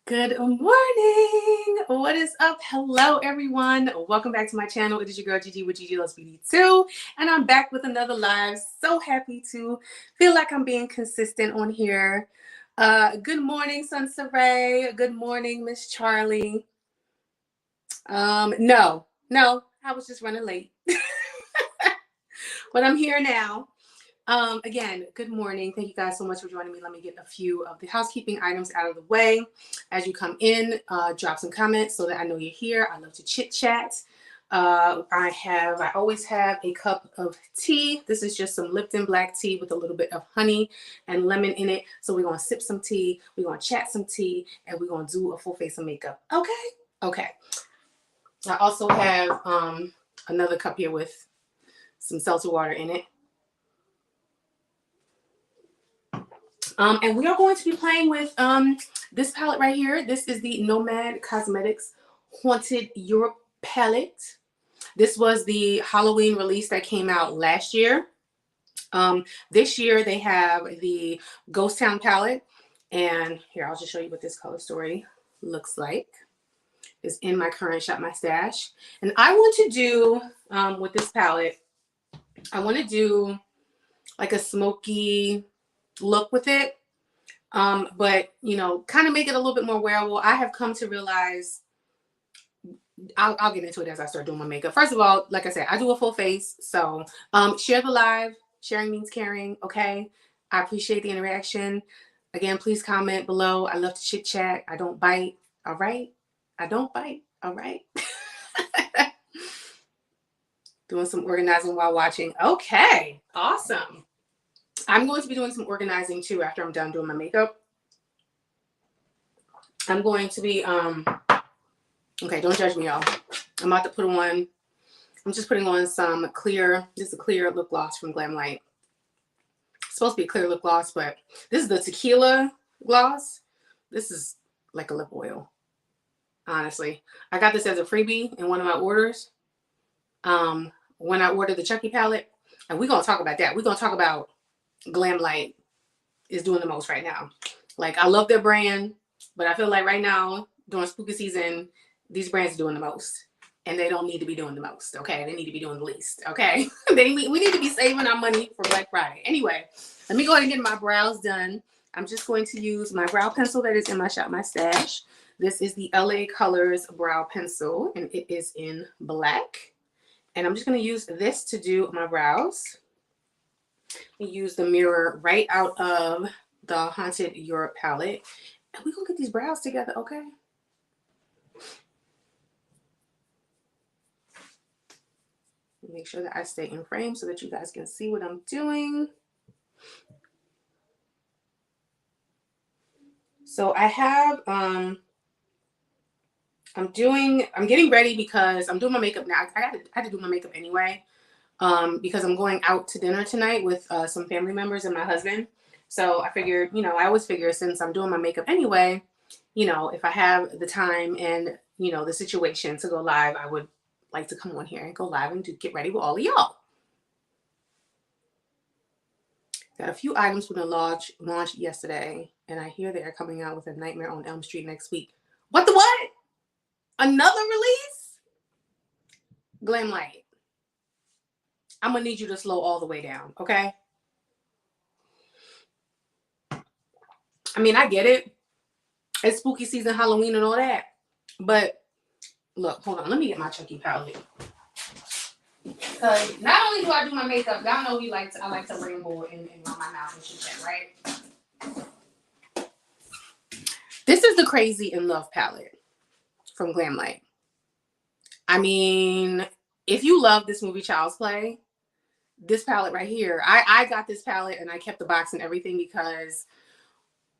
Good morning. What is up? Hello, everyone. Welcome back to my channel. It is your girl Gigi with Gigi Loves Beauty 2, and I'm back with another live. So happy to feel like I'm being consistent on here. Good morning, Sun Saray. Good morning, Miss Charlie. No, I was just running late, but I'm here now. Again, good morning. Thank you guys so much for joining me. Let me get a few of the housekeeping items out of the way. As you come in, drop some comments so that I know you're here. I love to chit chat. I always have a cup of tea. This is just some Lipton black tea with a little bit of honey and lemon in it. So we're going to sip some tea, we're going to chat some tea, and we're going to do a full face of makeup. Okay. I also have another cup here with some seltzer water in it. And we are going to be playing with this palette right here. This is the Nomad Cosmetics Haunted Europe palette. This was the Halloween release that came out last year. This year they have the Ghost Town palette. And here, I'll just show you what this color story looks like. It's in my current Shop My Stash. And I want to do, with this palette, I want to do like a smoky look with it. But, you know, kind of make it a little bit more wearable. I have come to realize, I'll get into it as I start doing my makeup. First of all, like I said, I do a full face. So share the live. Sharing means caring, okay? I appreciate the interaction. Again, please comment below. I love to chit chat. I don't bite, all right? I don't bite, all right? Doing some organizing while watching. Okay, awesome. I'm going to be doing some organizing too after I'm done doing my makeup. I'm going to be, okay, don't judge me, y'all. I'm about to put on, I'm just putting on some clear, this is a clear lip gloss from Glamlight. It's supposed to be a clear lip gloss, but this is the tequila gloss. This is like a lip oil, honestly. I got this as a freebie in one of my orders when I ordered the Chucky palette. And we're going to talk about that. We're going to talk about Glamlight is doing the most right now. Like, I love their brand, but I feel like right now during spooky season, these brands are doing the most, and they don't need to be doing the most. Okay, they need to be doing the least. Okay, we need to be saving our money for Black Friday. Anyway, let me go ahead and get my brows done. I'm just going to use my brow pencil that is in my Shop My Stash. This is the LA Colors brow pencil, and it is in black. And I'm just going to use this to do my brows. Use the mirror right out of the Haunted Europe palette. And we're going to get these brows together, okay? Make sure that I stay in frame so that you guys can see what I'm doing. So I have, I'm getting ready because I'm doing my makeup now. I had to do my makeup anyway. Because I'm going out to dinner tonight with some family members and my husband. So I figured, you know, I always figure since I'm doing my makeup anyway, you know, if I have the time and, you know, the situation to go live, I would like to come on here and go live and get ready with all of y'all. Got a few items from the launch yesterday, and I hear they are coming out with a Nightmare on Elm Street next week. What the what? Another release? Glamlight. I'm going to need you to slow all the way down, okay? I mean, I get it. It's spooky season, Halloween, and all that. But, look, hold on. Let me get my Chucky palette. Because not only do I do my makeup, y'all know I like to ramble and run my mouth and shit, right? This is the Crazy in Love palette from Glamlight. I mean, if you love this movie Child's Play, this palette right here, I got this palette and I kept the box and everything because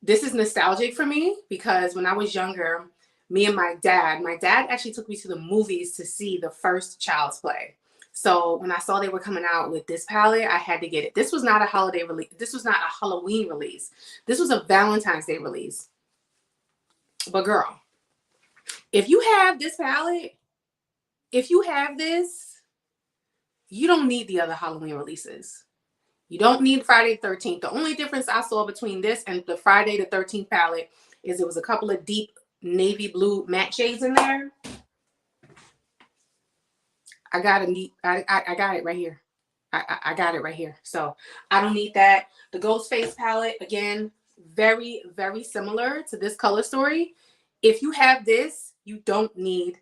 this is nostalgic for me. Because when I was younger, me and my dad actually took me to the movies to see the first Child's Play. So when I saw they were coming out with this palette, I had to get it. This was not a holiday release. This was not a Halloween release. This was a Valentine's Day release. But girl, if you have this palette, if you have this, you don't need the other Halloween releases. You don't need Friday the 13th. The only difference I saw between this and the Friday the 13th palette is it was a couple of deep navy blue matte shades in there. I got it right here. I got it right here. So I don't need that. The Ghost Face palette, again, very, very similar to this color story. If you have this, you don't need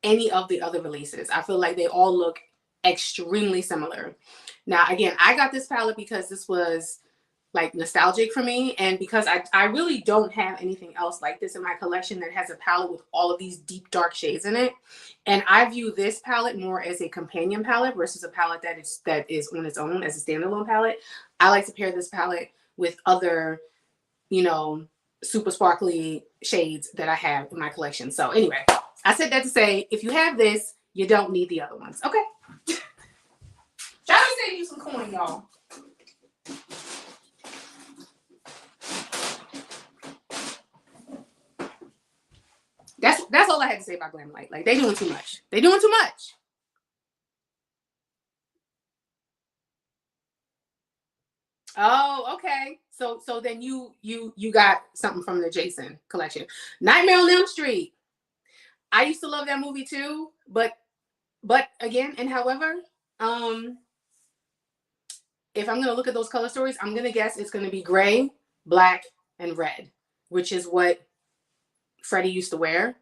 any of the other releases. I feel like they all look extremely similar. Now, again, I got this palette because this was like nostalgic for me, and because I really don't have anything else like this in my collection that has a palette with all of these deep dark shades in it. And I view this palette more as a companion palette versus a palette that is on its own as a standalone palette. I like to pair this palette with other, you know, super sparkly shades that I have in my collection. So anyway, I said that to say, if you have this, you don't need the other ones. Okay. Try to save you some coin, y'all. That's all I had to say about Glamlight. Like, they doing too much. They doing too much. Oh, okay. So then you got something from the Jason collection. Nightmare on Elm Street. I used to love that movie too, but again, and however, if I'm gonna look at those color stories, I'm gonna guess it's gonna be gray, black, and red, which is what Freddie used to wear.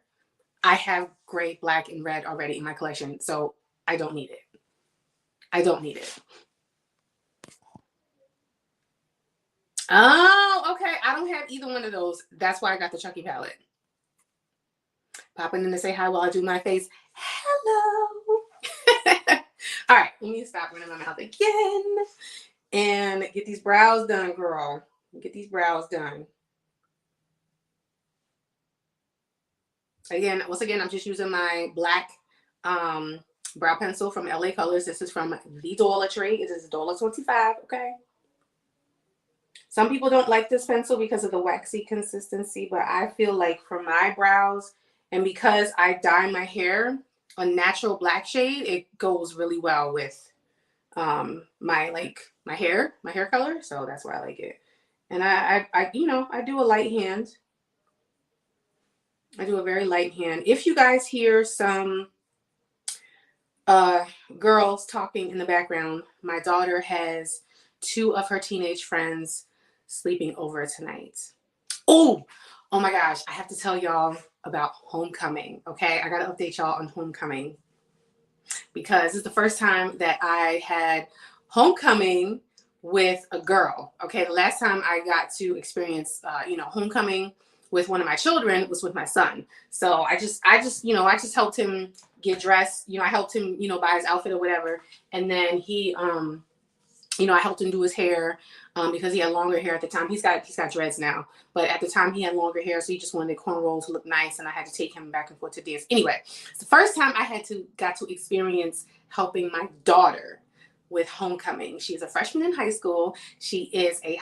I have gray, black, and red already in my collection, so I don't need it. I don't need it. Oh, okay. I don't have either one of those. That's why I got the Chucky palette. Popping in to say hi while I do my face. Hello. All right, let me stop running my mouth again and get these brows done, girl. Get these brows done. Again, once again, I'm just using my black brow pencil from LA Colors. This is from the Dollar Tree. It is $1.25, okay? Some people don't like this pencil because of the waxy consistency, but I feel like for my brows, and because I dye my hair a natural black shade, it goes really well with my hair color. So that's why I like it. And I you know, I do a light hand. I do a very light hand. If you guys hear some girls talking in the background, my daughter has 2 of her teenage friends sleeping over tonight. Oh my gosh, I have to tell y'all about homecoming. Okay, I gotta update y'all on homecoming because it's the first time that I had homecoming with a girl. Okay, the last time I got to experience homecoming with one of my children was with my son. So I just helped him get dressed. I helped him buy his outfit or whatever, and then he I helped him do his hair because he had longer hair at the time. He's got dreads now, but at the time he had longer hair, so he just wanted the cornrows to look nice, and I had to take him back and forth to dance. Anyway, it's the first time I got to experience helping my daughter with homecoming. She's a freshman in high school. She is a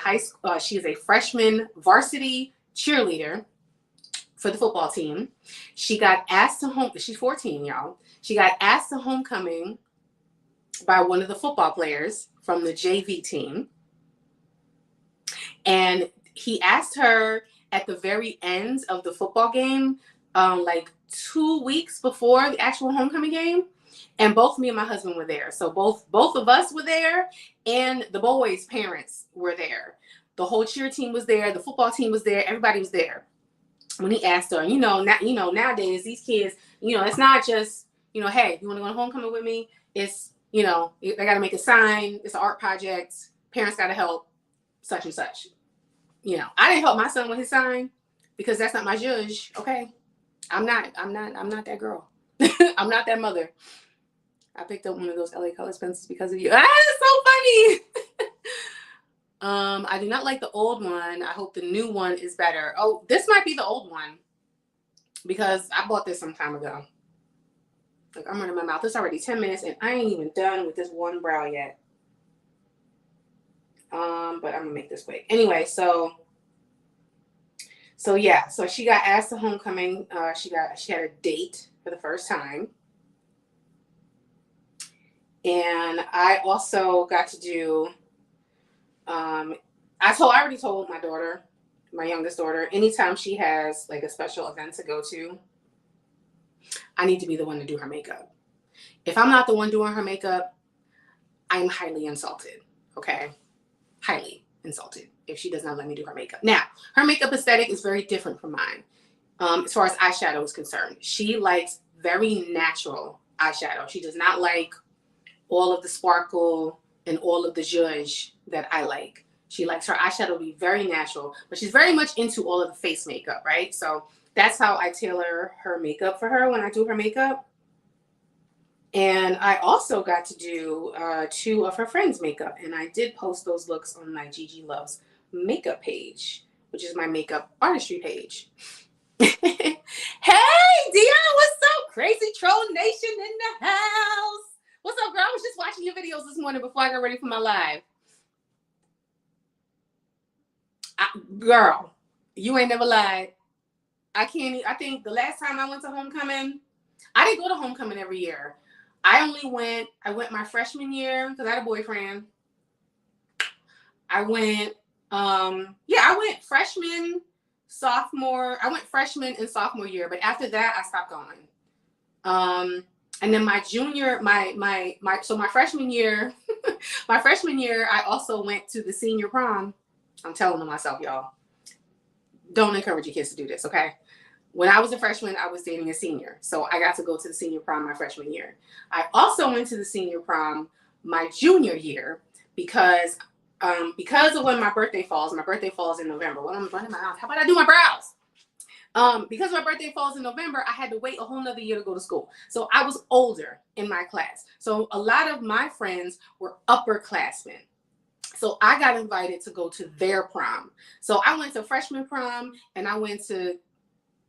freshman varsity cheerleader for the football team. She got asked to She's 14, y'all. She got asked to homecoming by one of the football players from the JV team. And he asked her at the very end of the football game, like 2 weeks before the actual homecoming game. And both me and my husband were there. So both of us were there, and the boys' parents were there. The whole cheer team was there. The football team was there. Everybody was there. When he asked her, nowadays these kids, it's not just, hey, you want to go to homecoming with me? It's, they got to make a sign. It's an art project. Parents got to help, such and such. I didn't help my son with his sign because that's not my judge. Okay, I'm not that girl. I'm not that mother. I picked up one of those LA Colors pencils because of you. Ah, it's so funny. I do not like the old one. I hope the new one is better. Oh, this might be the old one because I bought this some time ago. Look, I'm running my mouth. It's already 10 minutes and I ain't even done with this one brow yet. But I'm gonna make this quick. Anyway, so yeah, so she got asked to homecoming. She had a date for the first time. And I also got to do I already told my daughter my youngest daughter, anytime she has like a special event to go to, I need to be the one to do her makeup. If I'm not the one doing her makeup, I'm highly insulted. Okay? Highly insulted if she does not let me do her makeup. Now, her makeup aesthetic is very different from mine. As far as eyeshadow is concerned, she likes very natural eyeshadow. She does not like all of the sparkle and all of the zhuzh that I like. She likes her eyeshadow to be very natural, but she's very much into all of the face makeup, right? So that's how I tailor her makeup for her when I do her makeup. And I also got to do 2 of her friends' makeup, and I did post those looks on my Gigi Loves makeup page, which is my makeup artistry page. Hey, Dion, what's up? Crazy Troll Nation in the house. What's up, girl? I was just watching your videos this morning before I got ready for my live. Girl, you ain't never lied. I think the last time I went to homecoming, I didn't go to homecoming every year. I went my freshman year because I had a boyfriend. I went freshman, sophomore. I went freshman and sophomore year, but after that I stopped going. And then my junior, so my freshman year, I also went to the senior prom. I'm telling on myself, y'all. Don't encourage your kids to do this, okay? When I was a freshman, I was dating a senior. So I got to go to the senior prom my freshman year. I also went to the senior prom my junior year because of when my birthday falls. My birthday falls in November. Well, I'm running my mouth. How about I do my brows? Because my birthday falls in November, I had to wait a whole nother year to go to school. So I was older in my class. So a lot of my friends were upperclassmen. So I got invited to go to their prom. So I went to freshman prom and I went to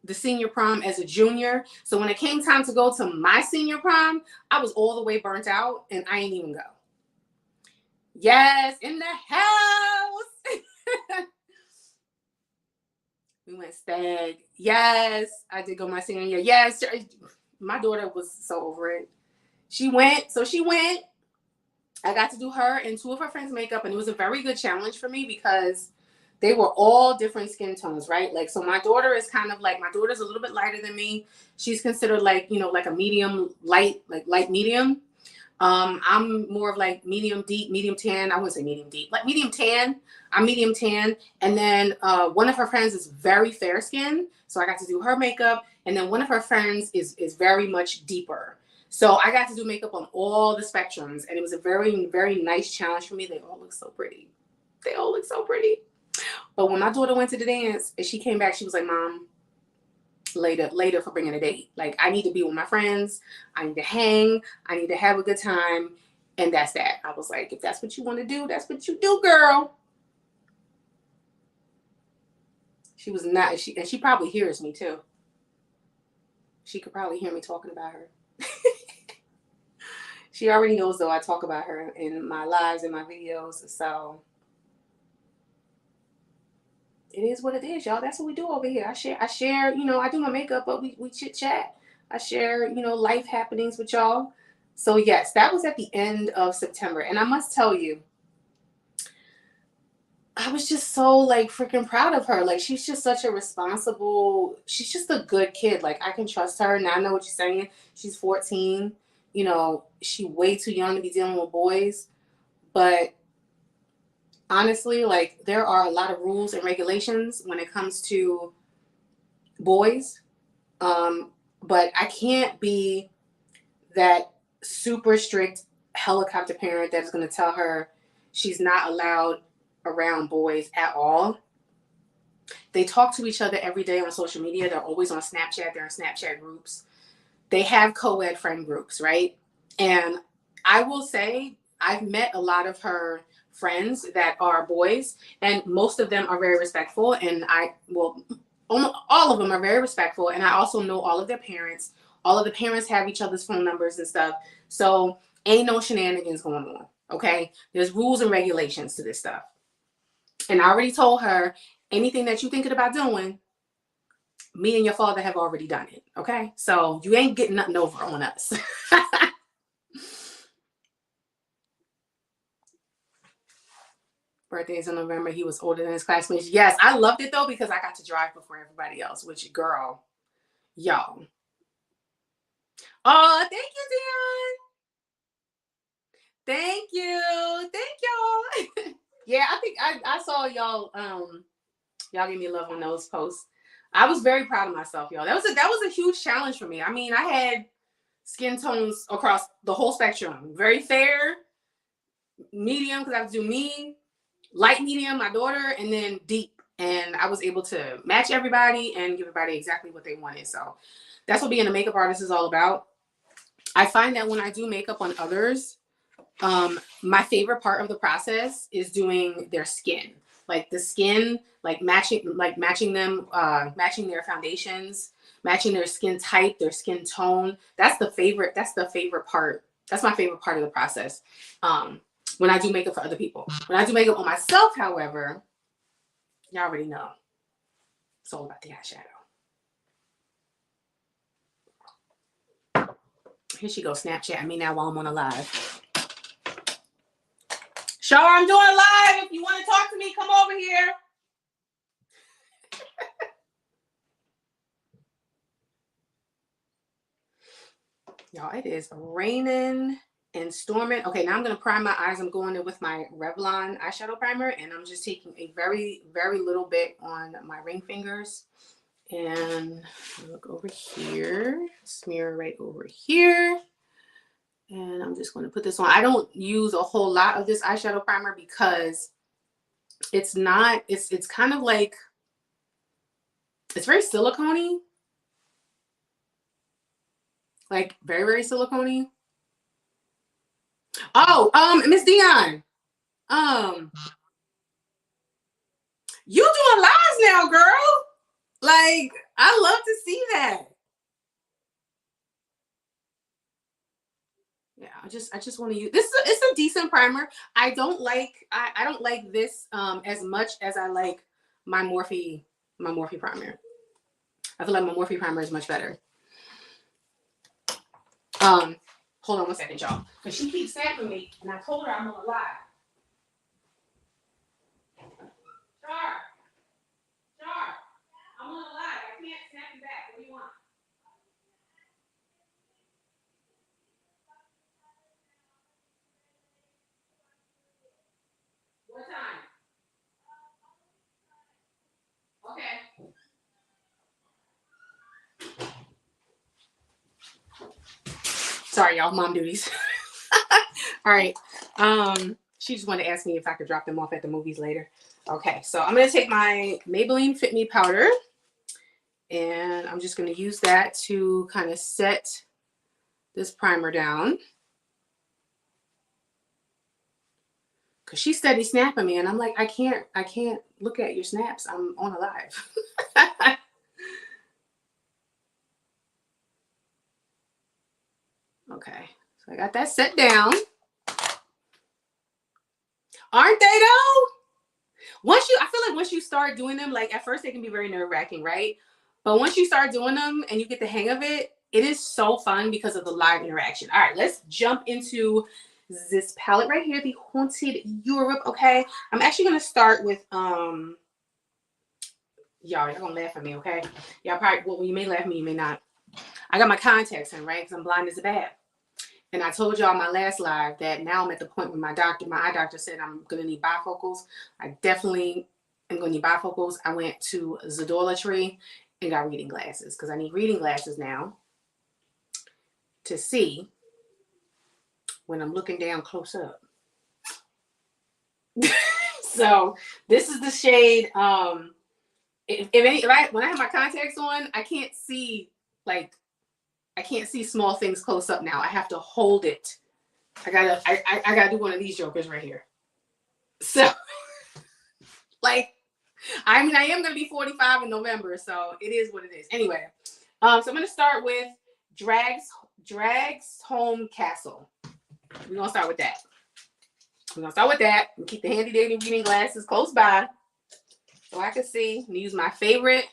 the senior prom as a junior. So when it came time to go to my senior prom, I was all the way burnt out and I ain't even go. Yes, in the house. We went stag. Yes, I did go my senior year. Yes, my daughter was so over it. She went. I got to do her and 2 of her friends' makeup, and it was a very good challenge for me because they were all different skin tones, right? Like, so my daughter is my daughter's a little bit lighter than me. She's considered like a medium light, like light medium. I'm more of like medium deep, medium tan. I wouldn't say medium deep, like medium tan. I'm medium tan. And then one of her friends is very fair skin. So I got to do her makeup. And then one of her friends is very much deeper. So I got to do makeup on all the spectrums. And it was a very, very nice challenge for me. They all look so pretty. But when my daughter went to the dance and she came back, she was like, Mom, later for bringing a date. Like, I need to be with my friends. I need to hang. I need to have a good time. And that's that. I was like, if that's what you want to do, that's what you do, girl. She was not, and she probably hears me too. She could probably hear me talking about her. She already knows, though, I talk about her in my lives and my videos. So it is what it is, y'all. That's what we do over here. I share, I do my makeup, but we chit chat. I share, life happenings with y'all. So yes, that was at the end of September. And I must tell you, I was just so like freaking proud of her. Like, she's just such a she's just a good kid. Like, I can trust her. Now I know what you're saying. She's 14. She's way too young to be dealing with boys. But honestly, like, there are a lot of rules and regulations when it comes to boys. But I can't be that super strict helicopter parent that is going to tell her she's not allowed around boys at all. They talk to each other every day on social media. They're always on Snapchat. They're in Snapchat groups. They have co-ed friend groups, right? And I will say I've met a lot of her friends that are boys, and most of them are very respectful. And almost all of them are very respectful. And I also know all of their parents. All of the parents have each other's phone numbers and stuff. So ain't no shenanigans going on, okay? There's rules and regulations to this stuff. And I already told her, anything that you're thinking about doing, me and your father have already done it, okay? So you ain't getting nothing over on us. Birthdays in November. He was older than his classmates. Yes, I loved it though because I got to drive before everybody else, which, girl, y'all. Oh, thank you, Dion. Thank you. Thank y'all. Yeah, I think I saw y'all y'all gave me love on those posts. I was very proud of myself, y'all. That was a huge challenge for me. I mean, I had skin tones across the whole spectrum. Very fair, medium, because I have to do me, light medium, my daughter, and then deep. And I was able to match everybody and give everybody exactly what they wanted. So that's what being a makeup artist is all about. I find that when I do makeup on others, my favorite part of the process is doing their skin. Like the skin, like matching them, matching their foundations, matching their skin type, their skin tone. That's the favorite part. That's my favorite part of the process. When I do makeup for other people. When I do makeup on myself, however, y'all already know. It's all about the eyeshadow. Here she goes, Snapchat me now while I'm on a live. Shar, I'm doing a live. If you want to talk to me, come over here. Y'all, it is raining and storming. Okay, now I'm going to prime my eyes. I'm going in with my Revlon eyeshadow primer, and I'm just taking a very, very little bit on my ring fingers. And look over here, smear right over here. And I'm just going to put this on. I don't use a whole lot of this eyeshadow primer because it's not, it's kind of like, it's very silicone-y. Like very, very silicone-y. Oh, Miss Dion. You doing lives now, girl. Like, I love to see that. Yeah, I just want to use this. It's a decent primer. I don't like this as much as I like my Morphe primer. I feel like my Morphe primer is much better. Hold on one second, y'all, because she keeps snapping me, and I told her I'm gonna lie. Char, I'm gonna lie. I can't snap you back. What do you want? What time? Okay. Sorry, y'all. Mom duties. All right. She just wanted to ask me if I could drop them off at the movies later. Okay, so I'm gonna take my Maybelline Fit Me powder, and I'm just gonna use that to kind of set this primer down. Cause she's steady snapping me, and I'm like, I can't look at your snaps. I'm on a live. Okay, so I got that set down. Aren't they though? I feel like once you start doing them, like at first they can be very nerve-wracking, right? But once you start doing them and you get the hang of it, it is so fun because of the live interaction. All right, let's jump into this palette right here, the Haunted Europe. Okay, I'm actually gonna start with y'all gonna laugh at me, okay? Y'all probably, well, you may laugh at me, you may not. I got my contacts in, right? Because I'm blind as a bat. And I told y'all my last live that now I'm at the point where my eye doctor said I'm gonna need bifocals. I definitely am gonna need bifocals. I went to Zadolatry and got reading glasses because I need reading glasses now to see when I'm looking down close up. So this is the shade. When I have my contacts on, I can't see small things close up now. I have to hold it. I gotta do one of these jokers right here. So like, I mean, I am gonna be 45 in November, so it is what it is. Anyway, so I'm gonna start with Drags Home Castle. We're gonna start with that. And keep the handy dandy reading glasses close by so I can see. I'm gonna use my favorite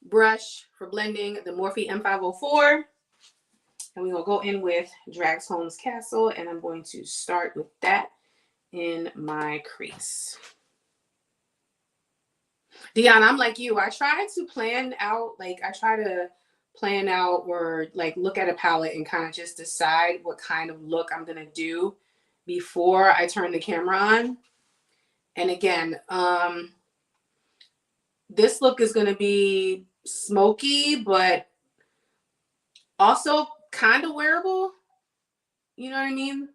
brush for blending, the Morphe M504. And we're gonna go in with Drags Home Castle, and I'm going to start with that in my crease. Dion, I'm like you. I try to plan out or like look at a palette and kind of just decide what kind of look I'm gonna do before I turn the camera on. And again, this look is gonna be smoky, but also kind of wearable. You know what I mean?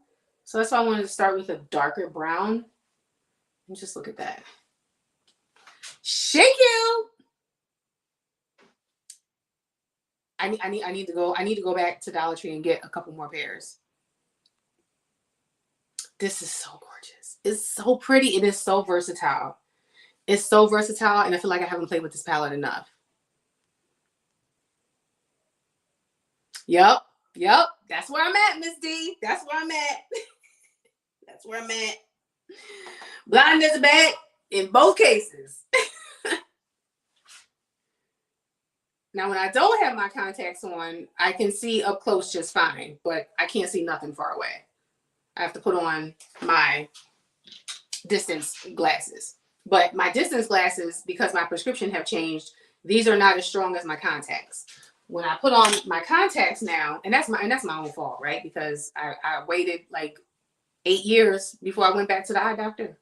So that's why I wanted to start with a darker brown. And just look at that. Shake you. I need to go back to Dollar Tree and get a couple more pairs. This is so gorgeous. It's so pretty. It is so versatile. It's so versatile, and I feel like I haven't played with this palette enough. Yep. That's where I'm at, Miss D. That's where I'm at. That's where I'm at. Blind as a bat in both cases. Now, when I don't have my contacts on, I can see up close just fine, but I can't see nothing far away. I have to put on my distance glasses. But my distance glasses, because my prescription have changed, these are not as strong as my contacts. When I put on my contacts now, and that's my own fault, right? Because I waited like 8 years before I went back to the eye doctor.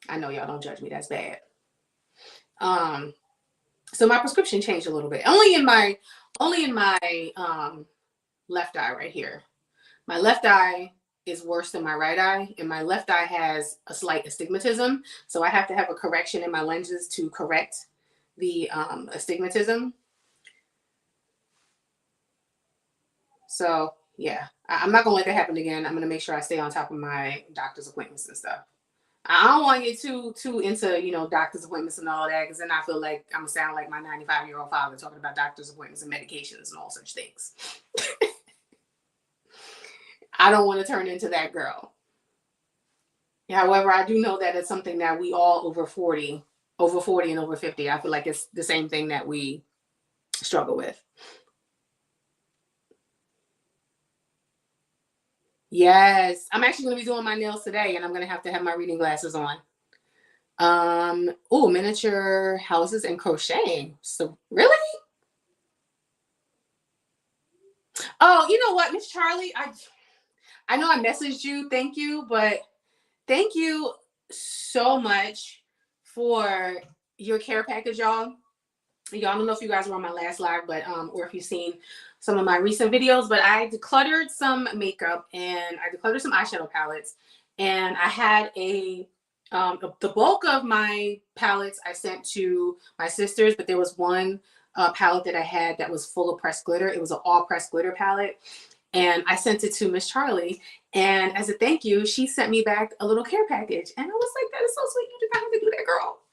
I know y'all don't judge me. That's bad. So my prescription changed a little bit. Only in my left eye right here. My left eye is worse than my right eye, and my left eye has a slight astigmatism. So I have to have a correction in my lenses to correct the astigmatism. So yeah, I'm not gonna let that happen again. I'm gonna make sure I stay on top of my doctor's appointments and stuff. I don't want to get too into, doctor's appointments and all that, because then I feel like I'm gonna sound like my 95-year-old father talking about doctor's appointments and medications and all such things. I don't want to turn into that girl. However, I do know that it's something that we all over 40 and over 50, I feel like it's the same thing that we struggle with. Yes, I'm actually going to be doing my nails today, and I'm going to have my reading glasses on. Miniature houses and crocheting. So really? Oh, you know what, Miss Charlie? I know I messaged you. Thank you, but thank you so much for your care package, y'all. Y'all, I don't know if you guys were on my last live, but or if you've seen some of my recent videos, but I decluttered some makeup and I decluttered some eyeshadow palettes, and I had the bulk of my palettes I sent to my sisters, but there was one palette that I had that was full of pressed glitter. It was an all pressed glitter palette, and I sent it to Miss Charlie, and as a thank you, she sent me back a little care package, and I was like, that is so sweet. You did not have to do that, girl.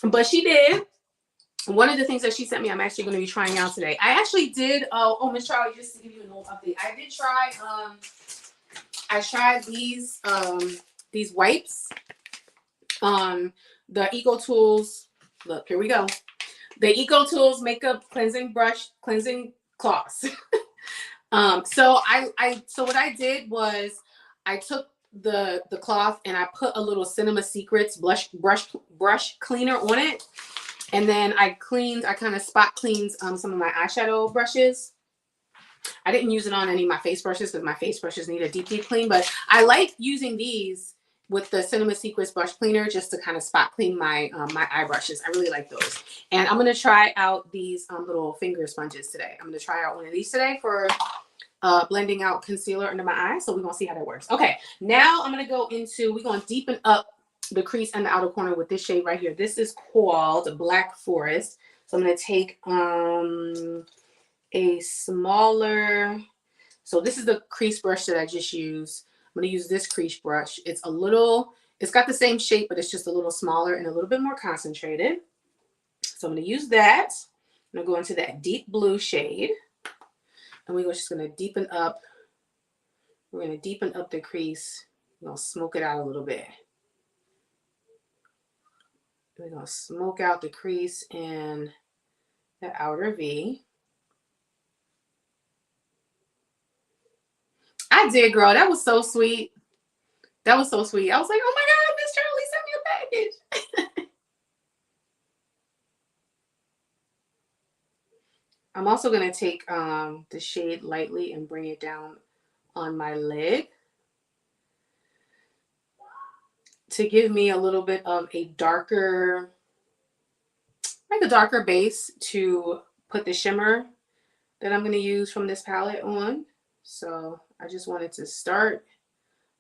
But she did. One of the things that she sent me, I'm actually going to be trying out today. I actually did. Miss Charlie, just to give you a little update, I did try. I tried these wipes. The Eco Tools. Look, here we go. The Eco Tools makeup cleansing cloths. So what I did was I took the cloth and I put a little Cinema Secrets brush cleaner on it, and then I kind of spot cleaned some of my eyeshadow brushes. I didn't use it on any of my face brushes because my face brushes need a deep clean, but I like using these with the Cinema Secrets brush cleaner just to kind of spot clean my my eye brushes. I really like those. And I'm going to try out these little finger sponges today. I'm going to try out one of these today for blending out concealer under my eye. So we're going to see how that works. Okay, now I'm going to we're going to deepen up the crease and the outer corner with this shade right here. This is called Black Forest. So I'm going to take a smaller, so this is the crease brush that I just used. I'm going to use this crease brush. It's got the same shape, but it's just a little smaller and a little bit more concentrated. So I'm going to use that. I'm going to go into that deep blue shade. And we're just going to deepen up. We're going to deepen up the crease. We're going to smoke it out a little bit. We're going to smoke out the crease and the outer V. I did, girl. That was so sweet. That was so sweet. I was like, oh my God, Miss Charlie sent me a package. I'm also going to take the shade lightly and bring it down on my lid to give me a little bit of a darker, like a darker base to put the shimmer that I'm going to use from this palette on. So I just wanted to start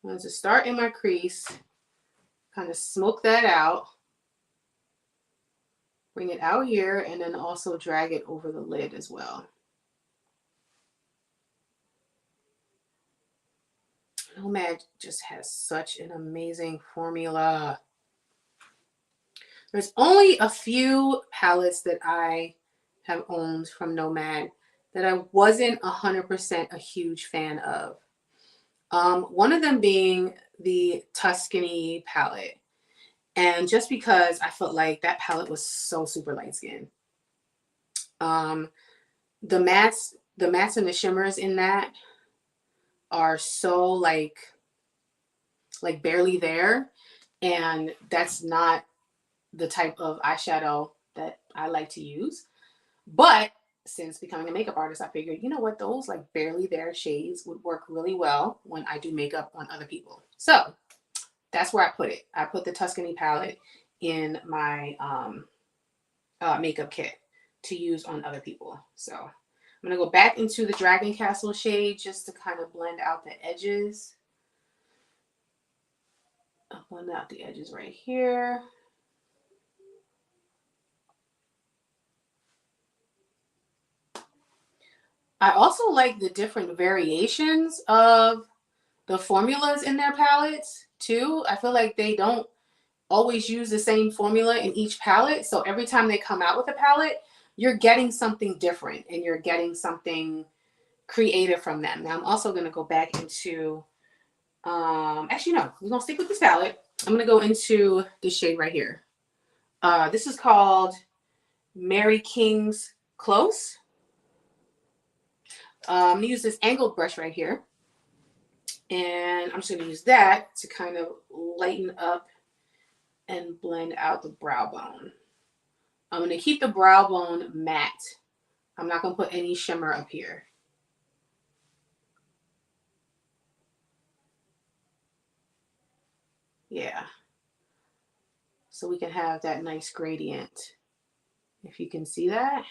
in my crease, kind of smoke that out, bring it out here, and then also drag it over the lid as well. Nomad just has such an amazing formula. There's only a few palettes that I have owned from Nomad that I wasn't 100% a huge fan of. One of them being the Tuscany palette. And just because I felt like that palette was so super light skin. The mattes and the shimmers in that are so like barely there. And that's not the type of eyeshadow that I like to use. But since becoming a makeup artist, I figured, you know what, those like barely there shades would work really well when I do makeup on other people. So that's where I put it. I put the Tuscany palette in my makeup kit to use on other people. So I'm going to go back into the Dragon Castle shade just to kind of blend out the edges. I'll blend out the edges right here. I also like the different variations of the formulas in their palettes too. I feel like they don't always use the same formula in each palette. So every time they come out with a palette, you're getting something different and you're getting something creative from them. Now I'm also going to go back into, actually no, we're going to stick with this palette. I'm going to go into this shade right here. This is called Mary King's Close. I'm going to use this angled brush right here. And I'm just going to use that to kind of lighten up and blend out the brow bone. I'm going to keep the brow bone matte. I'm not going to put any shimmer up here. Yeah. So we can have that nice gradient. If you can see that.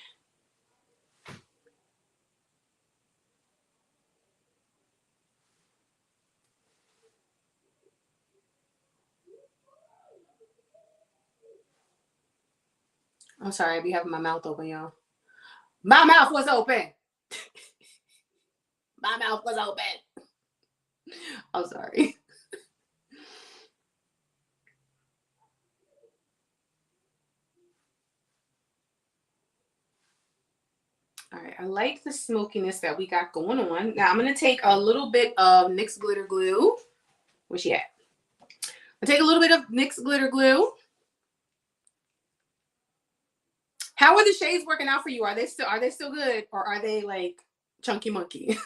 I'm sorry, I be having my mouth open, y'all. My mouth was open. My mouth was open. I'm sorry. All right, I like the smokiness that we got going on. Now I'm going to take a little bit of NYX glitter glue. Where's she at? I'll take a little bit of NYX glitter glue. How are the shades working out for you? Are they still good, or are they like chunky monkey?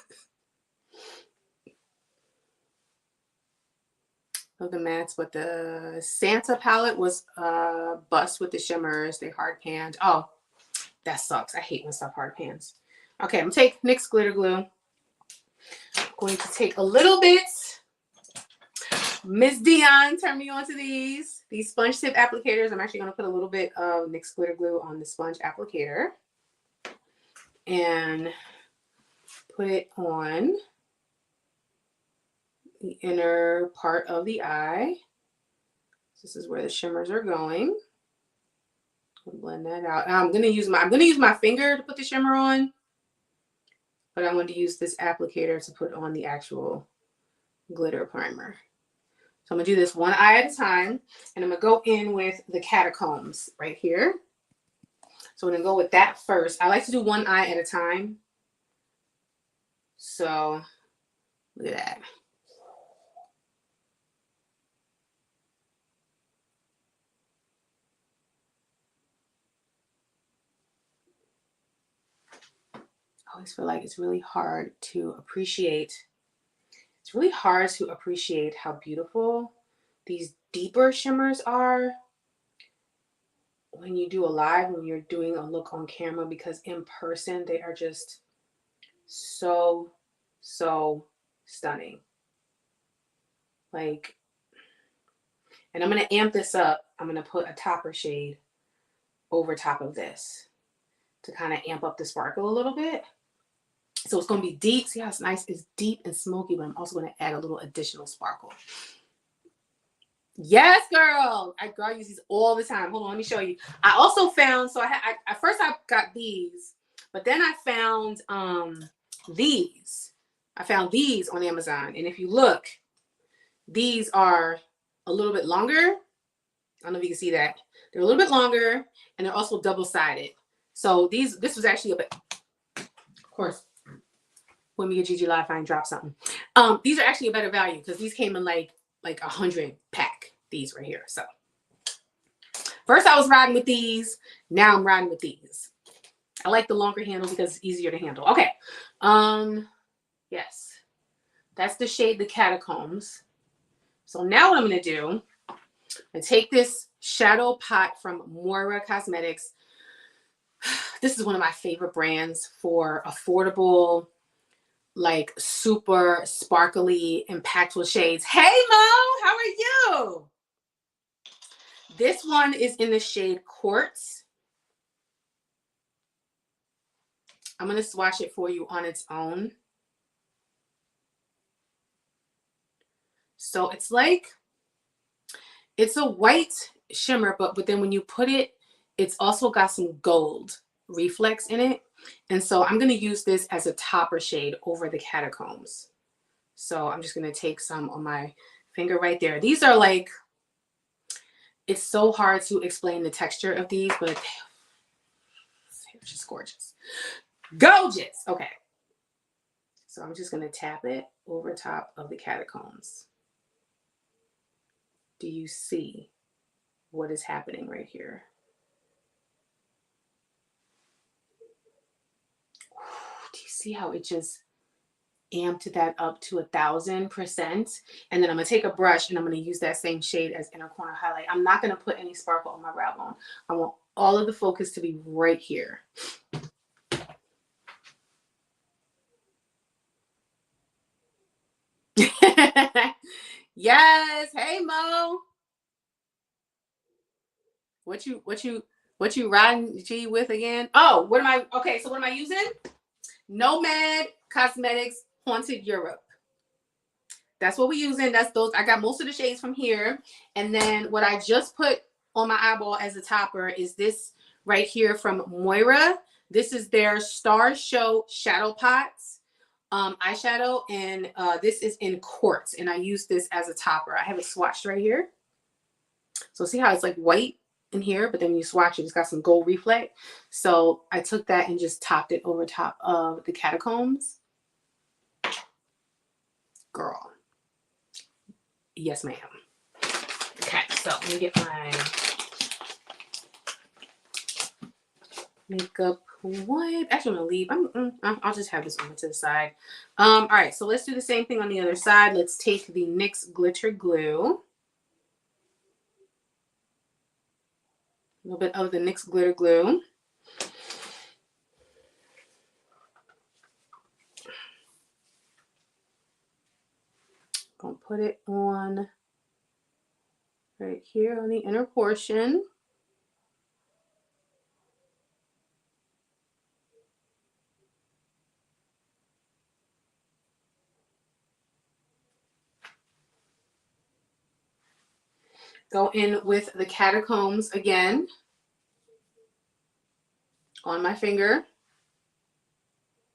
Of the mattes, but the Santa palette was bust with the shimmers. They hard panned. Oh, that sucks. I hate when stuff hard pans. Okay, I'm gonna take NYX glitter glue. I'm going to take a little bit. Miss Dion, turn me on to these sponge tip applicators. I'm actually gonna put a little bit of NYX glitter glue on the sponge applicator and put it on the inner part of the eye. This is where the shimmers are going. I'll blend that out. Now I'm gonna use my finger to put the shimmer on, but I'm going to use this applicator to put on the actual glitter primer. So I'm gonna do this one eye at a time, and I'm gonna go in with the Catacombs right here. So I'm gonna go with that first. I like to do one eye at a time. So look at that. I always feel like it's really hard to appreciate. It's really hard to appreciate how beautiful these deeper shimmers are when you do a live, when you're doing a look on camera, because in person they are just so stunning. Like, and I'm going to amp this up. I'm going to put a topper shade over top of this to kind of amp up the sparkle a little bit. So it's going to be deep. See how it's nice? It's deep and smoky, but I'm also going to add a little additional sparkle. Yes, girl. I use these all the time. Hold on, let me show you. I also found, so at first I got these, but then I found these. I found these on Amazon. And if you look, these are a little bit longer. I don't know if you can see that. They're a little bit longer, and they're also double-sided. So this was actually a bit, of course, when we get GG Live, I drop something. These are actually a better value because these came in like 100 pack, these right here. So first I was riding with these. Now I'm riding with these. I like the longer handle because it's easier to handle. Okay. Yes. That's the shade The Catacombs. So now what I'm going to do, I take this shadow pot from Moira Cosmetics. This is one of my favorite brands for affordable, like super sparkly, impactful shades. Hey Mo, how are you? This one is in the shade Quartz. I'm going to swatch it for you on its own. So it's like, it's a white shimmer, but then when you put it, it's also got some gold reflex in it. And so I'm going to use this as a topper shade over the Catacombs. So I'm just going to take some on my finger right there. These are like, it's so hard to explain the texture of these, but they're just gorgeous. Gorgeous. Okay. So I'm just going to tap it over top of the Catacombs. Do you see what is happening right here? Do you see how it just amped that up to 1,000%? And then I'm going to take a brush and I'm going to use that same shade as inner corner highlight. I'm not going to put any sparkle on my brow bone. I want all of the focus to be right here. Yes. Hey Mo. What you riding G with again? Oh, what am I? Okay, so what am I using? Nomad Cosmetics Haunted Europe. That's what we're using. That's those. I got most of the shades from here. And then what I just put on my eyeball as a topper is this right here from Moira. This is their Star Show Shadow Pots eyeshadow. And this is in Quartz. And I use this as a topper. I have it swatched right here. So see how it's like white in here, but then when you swatch it, it's got some gold reflect. So I took that and just topped it over top of the Catacombs. Girl. Yes, ma'am. Okay, so let me get my makeup wipe. Actually, I'm gonna leave. I'll just have this one to the side. All right, so let's do the same thing on the other side. Let's take the NYX glitter glue. A little bit of the NYX glitter glue. Gonna put it on right here on the inner portion. Go in with the Catacombs again on my finger.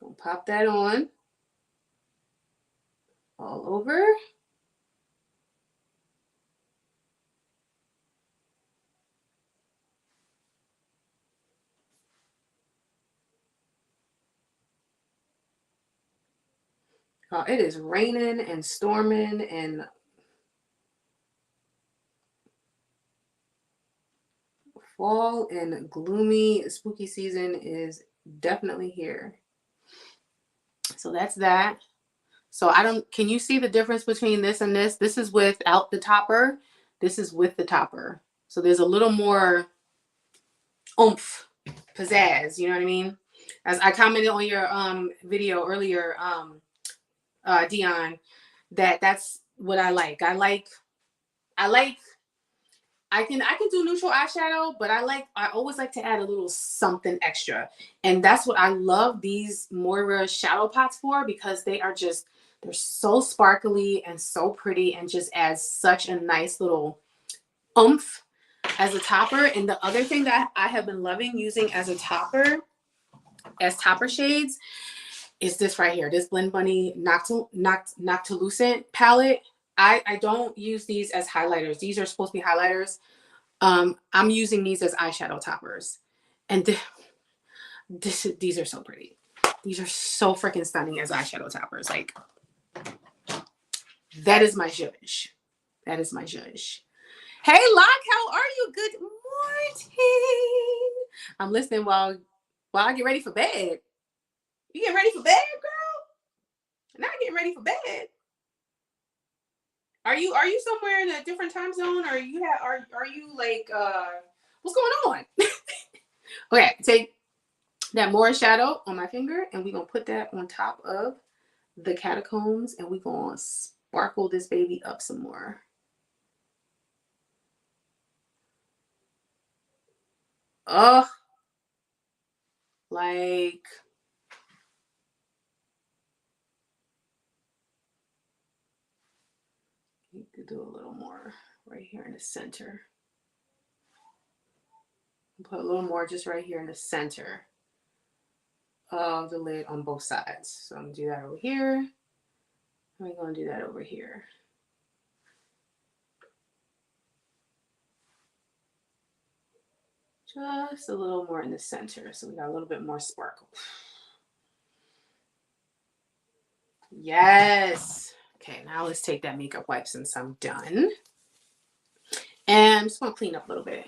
Gonna pop that on all over. It is raining and storming and fall and gloomy spooky season is definitely here. So that's that. So can you see the difference between this and this? This is without the topper. This is with the topper. So there's a little more oomph, pizzazz, you know what I mean? As I commented on your video earlier, Dion, that's what I like. I can do neutral eyeshadow, but I always like to add a little something extra. And that's what I love these Moira shadow pots for, because they're so sparkly and so pretty and just adds such a nice little oomph as a topper. And the other thing that I have been loving using as a topper, as topper shades, is this right here, this Blend Bunny Noctilucent palette. I don't use these as highlighters. These are supposed to be highlighters. I'm using these as eyeshadow toppers. And these are so pretty. These are so freaking stunning as eyeshadow toppers. Like, that is my zhuzh. That is my zhuzh. Hey, Locke, how are you? Good morning. I'm listening while I get ready for bed. You getting ready for bed, girl? Not getting ready for bed. Are you somewhere in a different time zone, or are you like what's going on? Okay, take that more shadow on my finger, and we're gonna put that on top of the catacombs, and we're gonna sparkle this baby up some more. Oh, like, you could do a little more right here in the center. Put a little more just right here in the center of the lid on both sides. So I'm gonna do that over here. I'm gonna do that over here. Just a little more in the center, so we got a little bit more sparkle. Yes. Okay, now let's take that makeup wipe since I'm done. And I'm just gonna clean up a little bit.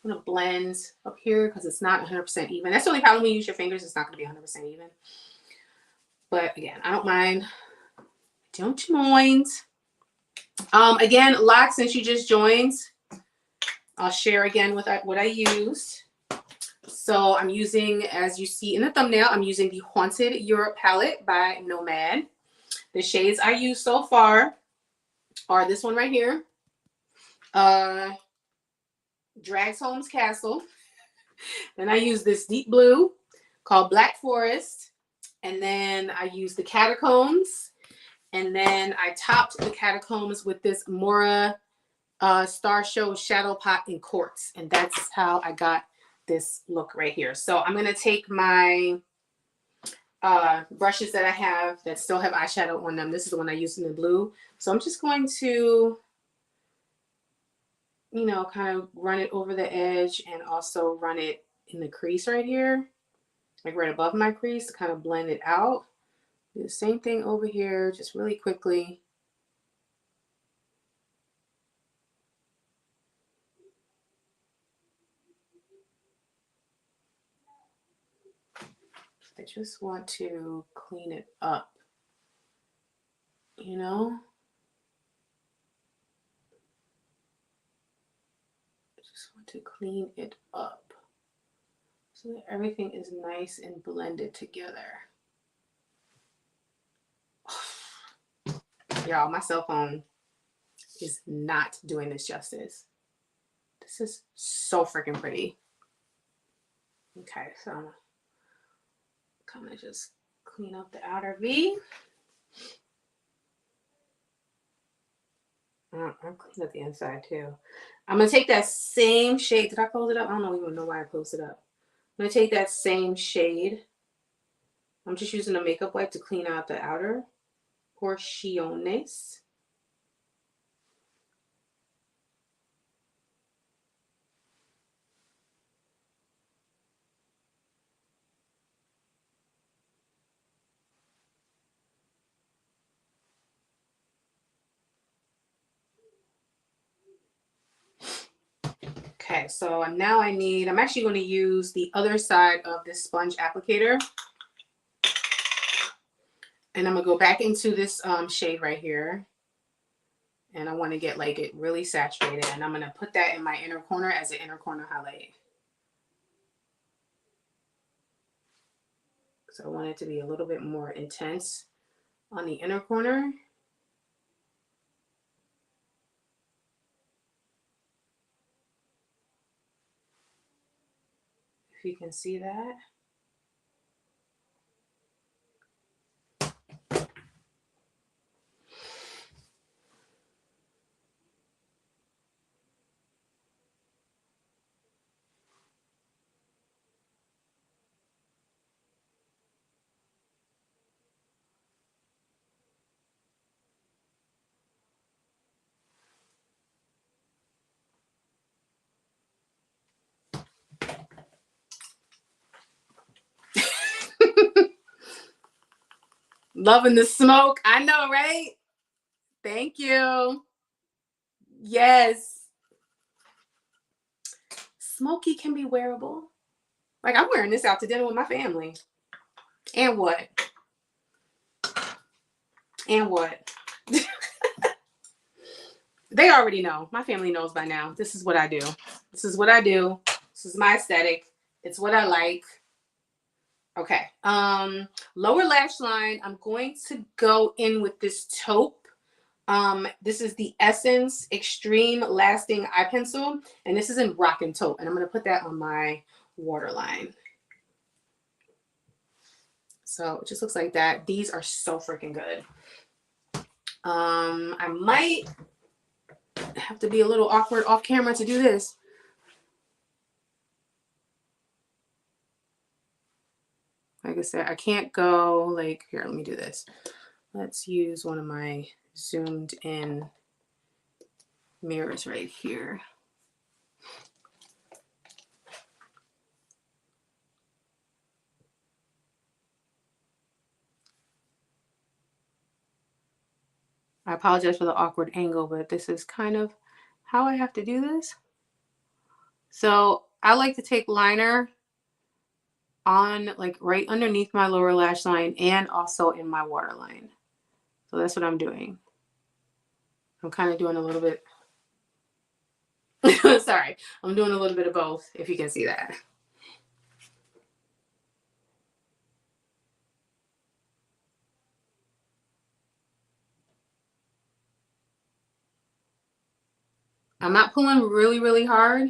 I'm gonna blend up here because it's not 100% even. That's the only problem when you use your fingers. It's not gonna be 100% even. But again, I don't mind. Don't you mind? Again, Locke, since you just joined, I'll share again what I used. So I'm using, as you see in the thumbnail, I'm using the Haunted Europe palette by Nomad. The shades I use so far are this one right here, Drags Holmes Castle. Then I use this deep blue called Black Forest. And then I use the Catacombs. And then I topped the Catacombs with this Moira Star Show Shadow Pot in Quartz. And that's how I got this look right here. So I'm going to take my brushes that I have that still have eyeshadow on them. This is the one I used in the blue. So I'm just going to, you know, kind of run it over the edge and also run it in the crease right here, like right above my crease, to kind of blend it out. Do the same thing over here, just really quickly. I just want to clean it up, you know? I just want to clean it up so that everything is nice and blended together. Y'all, my cell phone is not doing this justice. This is so freaking pretty. Okay, so I'm kind of just clean up the outer V. I'm cleaning up the inside too. I'm gonna take that same shade. Did I close it up? I don't even know why I closed it up. I'm gonna take that same shade. I'm just using a makeup wipe to clean out the outer porciones. Okay, so now I'm actually going to use the other side of this sponge applicator. And I'm going to go back into this shade right here. And I want to get like it really saturated. And I'm going to put that in my inner corner as an inner corner highlight. So I want it to be a little bit more intense on the inner corner. If you can see that. Loving the smoke. I know, right? Thank you. Yes. Smoky can be wearable. Like, I'm wearing this out to dinner with my family. And what? And what? They already know. My family knows by now. This is what I do. This is what I do. This is my aesthetic. It's what I like. Okay. Lower lash line. I'm going to go in with this taupe. This is the Essence Extreme Lasting Eye Pencil. And this is in Rockin' Taupe. And I'm going to put that on my waterline. So it just looks like that. These are so freaking good. I might have to be a little awkward off camera to do this. Like I said, I can't go like, here, let me do this. Let's use one of my zoomed in mirrors right here. I apologize for the awkward angle, but this is kind of how I have to do this. So I like to take liner on like right underneath my lower lash line and also in my waterline. So that's what I'm doing. I'm kind of doing a little bit. Sorry, I'm doing a little bit of both, if you can see that. I'm not pulling really, really hard.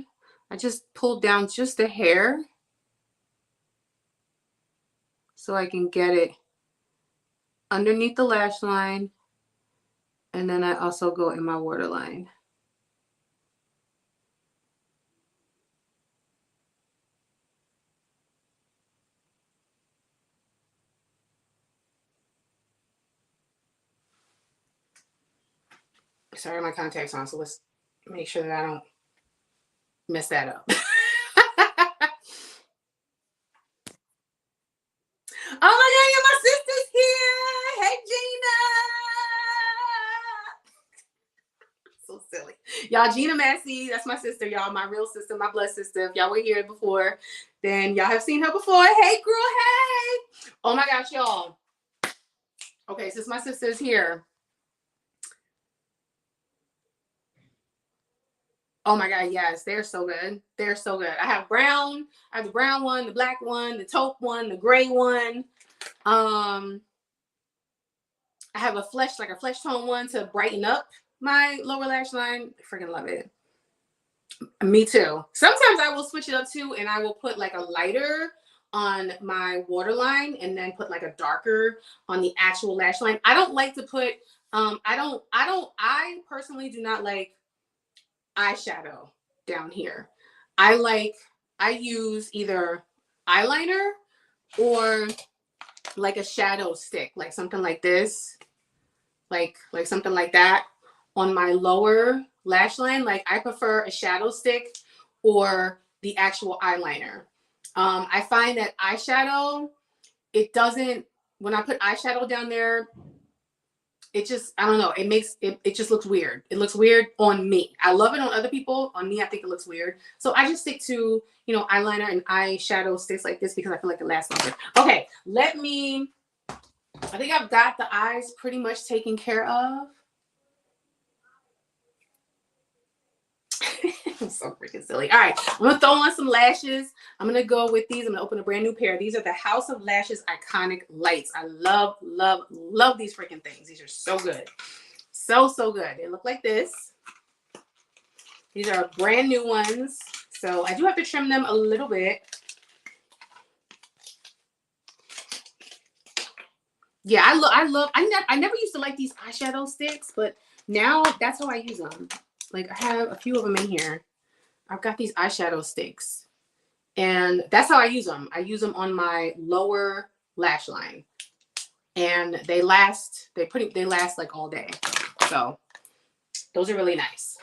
I just pulled down just a hair so I can get it underneath the lash line. And then I also go in my waterline. Sorry, my contacts on, so let's make sure that I don't mess that up. Oh my God, my sister's here. Hey, Gina. So silly. Y'all, Gina Massey, that's my sister, y'all, my real sister, my blood sister. If y'all were here before, then y'all have seen her before. Hey, girl, hey. Oh my gosh, y'all. Okay, since my sister's here. Oh my God, yes, they're so good. They're so good. I have brown. I have the brown one, the black one, the taupe one, the gray one. I have a flesh tone one to brighten up my lower lash line. I freaking love it. Me too. Sometimes I will switch it up too, and I will put like a lighter on my waterline and then put like a darker on the actual lash line. I don't like to put I personally do not like eyeshadow down here. I use either eyeliner or like a shadow stick, like something like this, like something like that on my lower lash line. Like I prefer a shadow stick or the actual eyeliner. I find that eyeshadow, when I put eyeshadow down there, it just, I don't know, it just looks weird. It looks weird on me. I love it on other people. On me, I think it looks weird. So I just stick to, eyeliner and eyeshadow sticks like this because I feel like it lasts longer. Okay, I think I've got the eyes pretty much taken care of. I'm so freaking silly. All right, I'm gonna throw on some lashes. I'm gonna go with these. I'm gonna open a brand new pair. These are the House of Lashes Iconic Lights. I love, love, love these freaking things. These are so good. So, so good. They look like this. These are brand new ones. So I do have to trim them a little bit. Yeah, I never used to like these eyeshadow sticks, but now that's how I use them. Like I have a few of them in here. I've got these eyeshadow sticks and that's how I use them. I use them on my lower lash line and they last like all day. So those are really nice.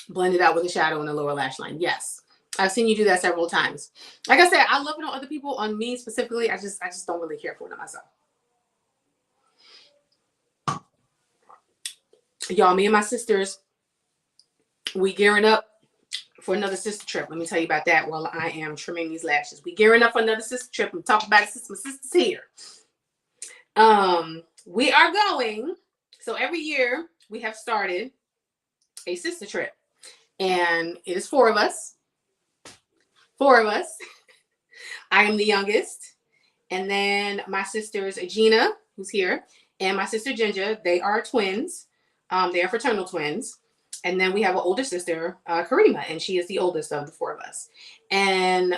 Blend it out with a shadow in the lower lash line. Yes. I've seen you do that several times. Like I said, I love it on other people. On me specifically, I just don't really care for it on myself. Y'all, me and my sisters, we gearing up for another sister trip. Let me tell you about that while I am trimming these lashes. We gearing up for another sister trip. I'm talking about it since my sister's here. We are going. So every year we have started a sister trip, and it is 4 of us. 4 of us. I am the youngest, and then my sisters Gina, who's here, and my sister Ginger. They are twins. They are fraternal twins. And then we have an older sister, Karima, and she is the oldest of the 4 of us. And,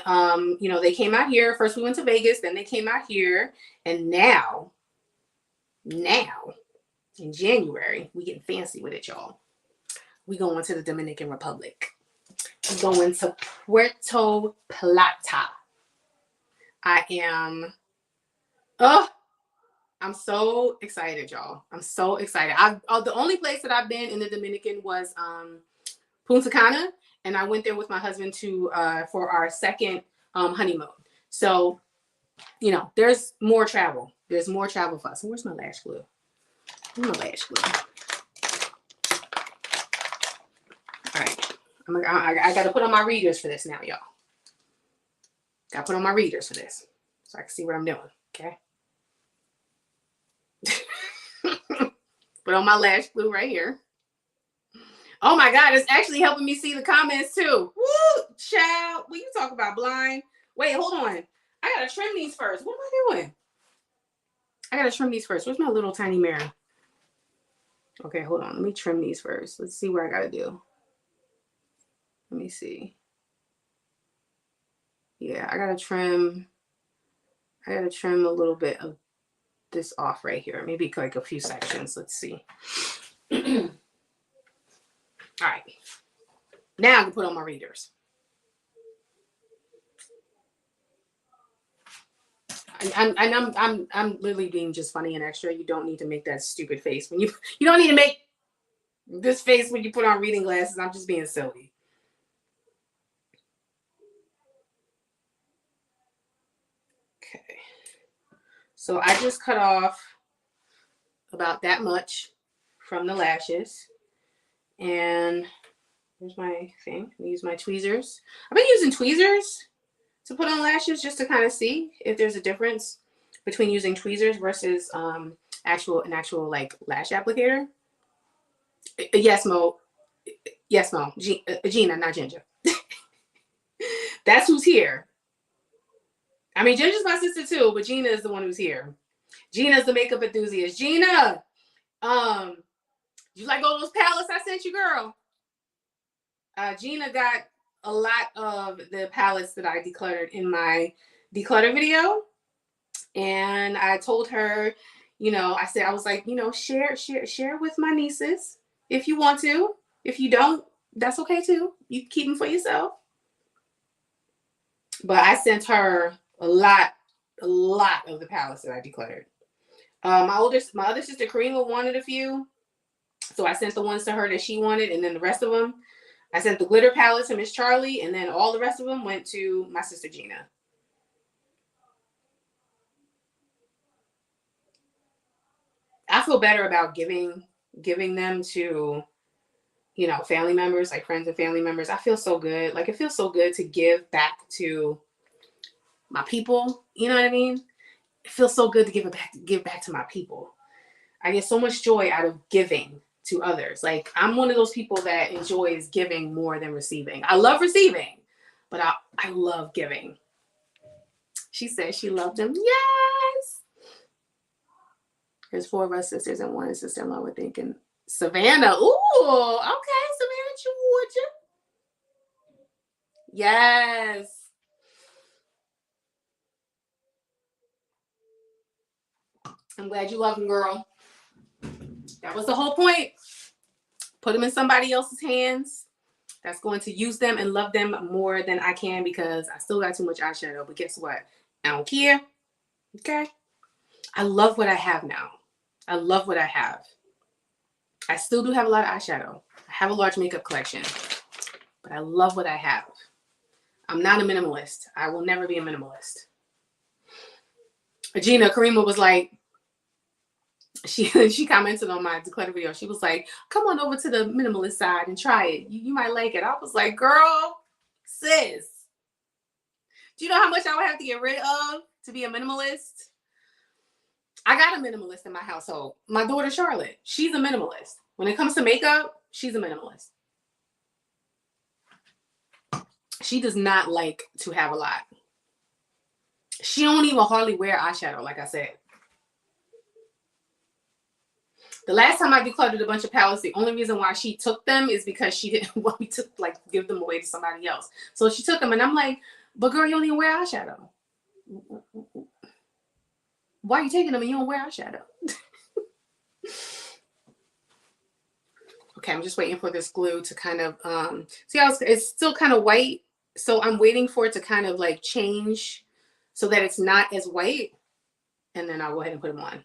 you know, they came out here. First we went to Vegas, then they came out here. And now, in January, we getting fancy with it, y'all. We going to the Dominican Republic. We're going to Puerto Plata. I'm so excited, y'all. I'm so excited. The only place that I've been in the Dominican was Punta Cana, and I went there with my husband to for our second honeymoon. So, you know, there's more travel. There's more travel for us. And where's my lash glue? Where's my lash glue? All right, I got to put on my readers for this now, y'all. Got to put on my readers for this so I can see what I'm doing. Okay. Put on my lash glue right here. Oh my God, it's actually helping me see the comments too. Woo, child. When you talk about blind. Wait, hold on. I gotta trim these first. What am I doing? I gotta trim these first. Where's my little tiny mirror? Okay, hold on. Let me trim these first. Let's see what I gotta do. Let me see. Yeah, I gotta trim a little bit of this off right here. Maybe like a few sections. Let's see. All right. Now I can put on my readers. I'm literally being just funny and extra. You don't need to make that stupid face when you don't need to make this face when you put on reading glasses. I'm just being silly. Okay. So I just cut off about that much from the lashes. And here's my thing. I use my tweezers. I've been using tweezers to put on lashes just to kind of see if there's a difference between using tweezers versus an actual like lash applicator. Yes, Mo. Yes, Mo. Gina, not Ginger. That's who's here. I mean, Ginger's my sister too, but Gina is the one who's here. Gina's the makeup enthusiast. Gina, you like all those palettes I sent you, girl? Gina got a lot of the palettes that I decluttered in my declutter video. And I told her, you know, I was like, you know, share with my nieces if you want to. If you don't, that's okay too. You keep them for yourself. But I sent her a lot of the palettes that I decluttered. My other sister Karina wanted a few, so I sent the ones to her that she wanted, and then the rest of them, I sent the glitter palette to Miss Charlie, and then all the rest of them went to my sister Gina. I feel better about giving them to, you know, family members, like friends and family members. I feel so good. Like it feels so good to give back to my people. You know what I mean? It feels so good to give back to my people. I get so much joy out of giving to others. Like, I'm one of those people that enjoys giving more than receiving. I love receiving, but I love giving. She said she loved him. Yes. There's 4 of us sisters and 1 sister-in-law. We're thinking Savannah. Ooh, okay, Savannah, Georgia. Yes. I'm glad you love him, girl. That was the whole point. Put them in somebody else's hands that's going to use them and love them more than I can, because I still got too much eyeshadow. But guess what? I don't care. Okay? I love what I have now. I love what I have. I still do have a lot of eyeshadow. I have a large makeup collection, but I love what I have. I'm not a minimalist. I will never be a minimalist. Gina Karima was like, she commented on my declutter video. She was like, come on over to the minimalist side and try it. You might like it. I was like, girl, sis, do you know how much I would have to get rid of to be a minimalist? I got a minimalist in my household. My daughter, Charlotte, she's a minimalist. When it comes to makeup, she's a minimalist. She does not like to have a lot. She don't even hardly wear eyeshadow, like I said. The last time I decluttered a bunch of palettes, the only reason why she took them is because she didn't want me to like give them away to somebody else. So she took them, and I'm like, but girl, you don't even wear eyeshadow. Why are you taking them and you don't wear eyeshadow? Okay, I'm just waiting for this glue to kind of, see how it's still kind of white. So I'm waiting for it to kind of like change so that it's not as white. And then I'll go ahead and put them on.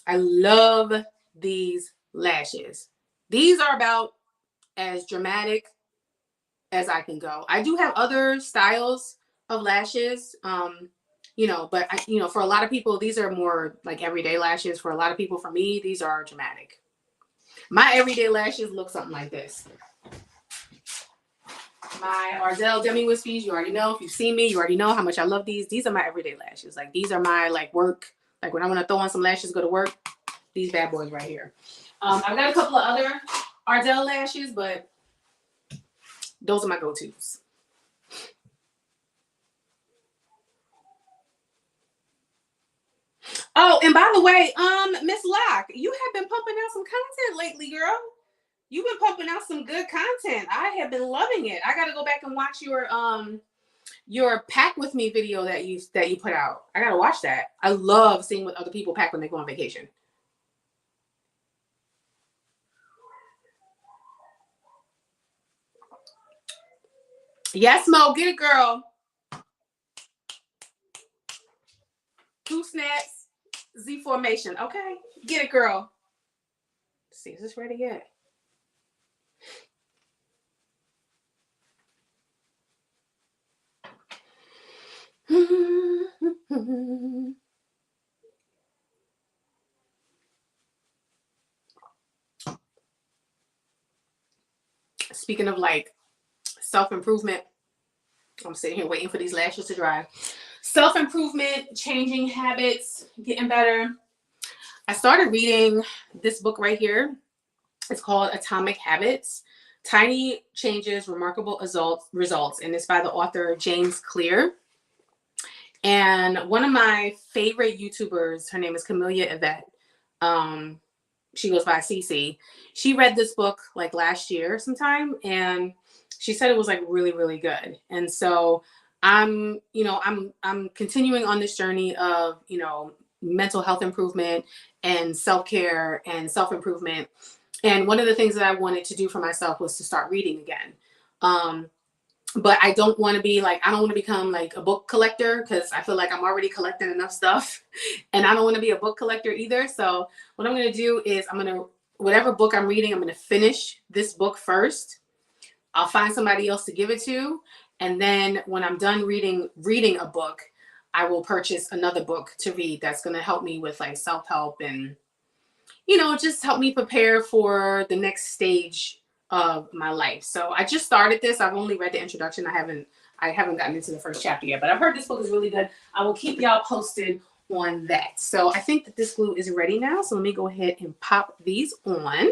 I love these lashes. These are about as dramatic as I can go. I do have other styles of lashes, you know, but you know, for a lot of people, these are more like everyday lashes. For a lot of people, for me, these are dramatic. My everyday lashes look something like this. My Ardell Demi Wispies, you already know. If you've seen me, you already know how much I love these. These are my everyday lashes. Like, these are my like work. Like, when I want to throw on some lashes, go to work, these bad boys right here. I've got a couple of other Ardell lashes, but those are my go-tos. Oh, and by the way, Miss Locke, you have been pumping out some content lately, girl. You've been pumping out some good content. I have been loving it. I got to go back and watch your pack with me video that you put out. I got to watch that. I love seeing what other people pack when they go on vacation. Yes, Mo, get it, girl. 2 snaps, Z formation. Okay, get it, girl. Let's see, is this ready yet? Speaking of like self-improvement, I'm sitting here waiting for these lashes to dry. Self-improvement, changing habits, getting better. I started reading this book right here. It's called Atomic Habits, Tiny Changes, Remarkable Results. And it's by the author James Clear. And one of my favorite YouTubers, her name is Camellia Yvette. She goes by CC. She read this book like last year sometime, and she said it was like really, really good. And so I'm continuing on this journey of, you know, mental health improvement and self-care and self-improvement. And one of the things that I wanted to do for myself was to start reading again. But I don't want to be like, I don't want to become like a book collector, because I feel like I'm already collecting enough stuff, and I don't want to be a book collector either. So what I'm going to do is whatever book I'm reading, I'm going to finish this book first. I'll find somebody else to give it to. And then when I'm done reading a book, I will purchase another book to read that's going to help me with like self-help and, you know, just help me prepare for the next stage of my life. So I just started this. I've only read the introduction. I haven't gotten into the first chapter yet, but I've heard this book is really good. I will keep y'all posted on that. So I think that this glue is ready now. So let me go ahead and pop these on.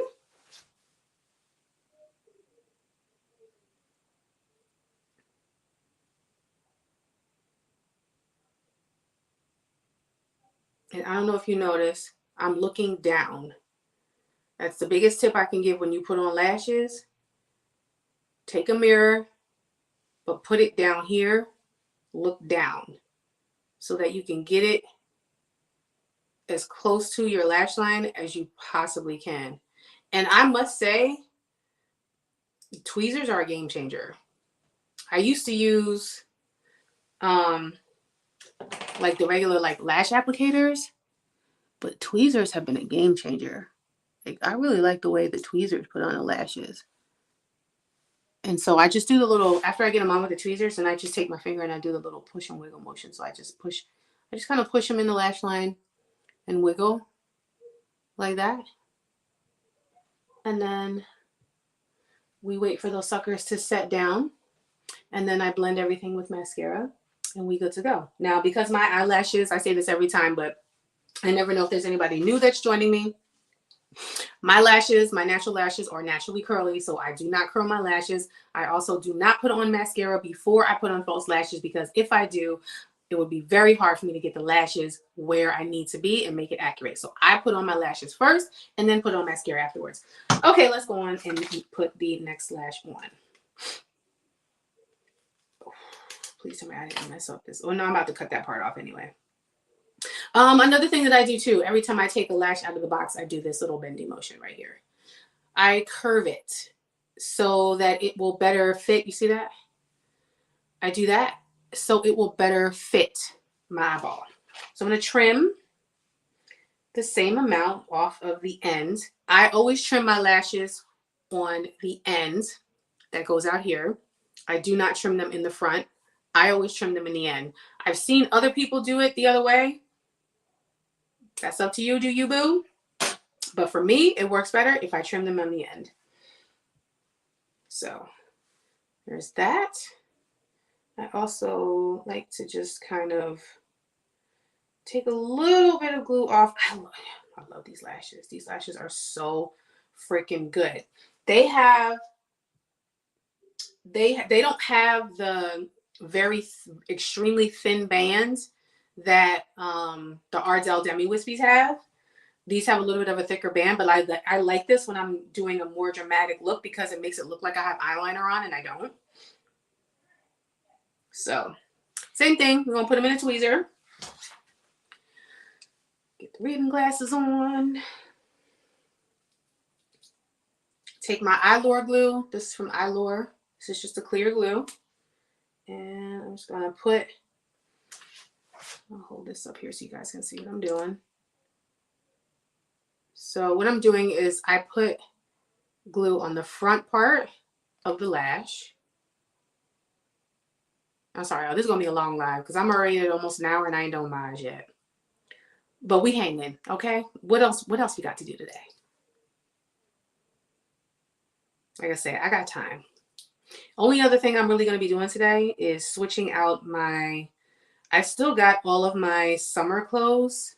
And I don't know if you notice, I'm looking down. That's the biggest tip I can give when you put on lashes. Take a mirror, but put it down here. Look down so that you can get it as close to your lash line as you possibly can. And I must say, tweezers are a game changer. I used to use like the regular like lash applicators, but tweezers have been a game changer. Like, I really like the way the tweezers put on the lashes. And so I just do the little, after I get them on with the tweezers, and I just take my finger and I do the little push and wiggle motion. So I just kind of push them in the lash line and wiggle like that. And then we wait for those suckers to set down. And then I blend everything with mascara and we good to go. Now, because my eyelashes, I say this every time, but I never know if there's anybody new that's joining me. My lashes, my natural lashes are naturally curly, so I do not curl my lashes. I also do not put on mascara before I put on false lashes, because if I do, it would be very hard for me to get the lashes where I need to be and make it accurate. So I put on my lashes first and then put on mascara afterwards. Okay, let's go on and put the next lash on. Please tell me I didn't mess up this. Oh no, I'm about to cut that part off anyway. Another thing that I do too, every time I take a lash out of the box, I do this little bending motion right here. I curve it so that it will better fit. You see that? I do that so it will better fit my eyeball. So I'm going to trim the same amount off of the ends. I always trim my lashes on the ends that goes out here. I do not trim them in the front. I always trim them in the end. I've seen other people do it the other way. That's up to you, do you, boo? But for me, it works better if I trim them on the end. So there's that. I also like to just kind of take a little bit of glue off. I love these lashes. These lashes are so freaking good. They don't have the very extremely thin bands that the Ardell Demi Wispies have. These have a little bit of a thicker band, but I like this when I'm doing a more dramatic look because it makes it look like I have eyeliner on and I don't. So same thing. We're gonna put them in a tweezer. Get the reading glasses on. Take my Eyelure glue. This is from Eyelure. This is just a clear glue. And I'm just gonna I'll hold this up here so you guys can see what I'm doing. So what I'm doing is I put glue on the front part of the lash. I'm sorry, this is gonna be a long live because I'm already at almost an hour and I ain't done mine yet. But we hanging, okay? What else we got to do today? Like I said, I got time. Only other thing I'm really gonna be doing today is switching out I still got all of my summer clothes.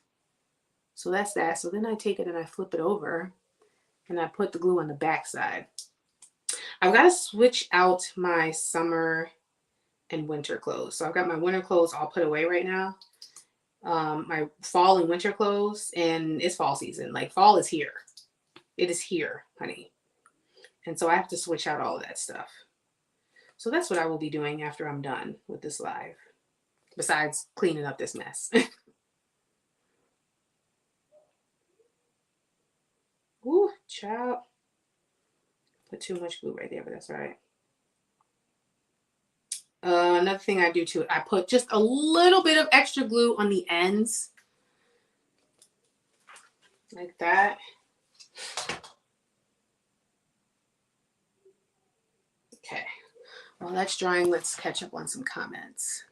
So that's that. So then I take it and I flip it over and I put the glue on the back side. I've got to switch out my summer and winter clothes. So I've got my winter clothes all put away right now. My fall and winter clothes, and it's fall season. Like, fall is here. It is here, honey. And so I have to switch out all of that stuff. So that's what I will be doing after I'm done with this live, besides cleaning up this mess. Ooh, child. Put too much glue right there, but that's all right. Another thing I do too, I put just a little bit of extra glue on the ends. Like that. Okay. While that's drying, let's catch up on some comments.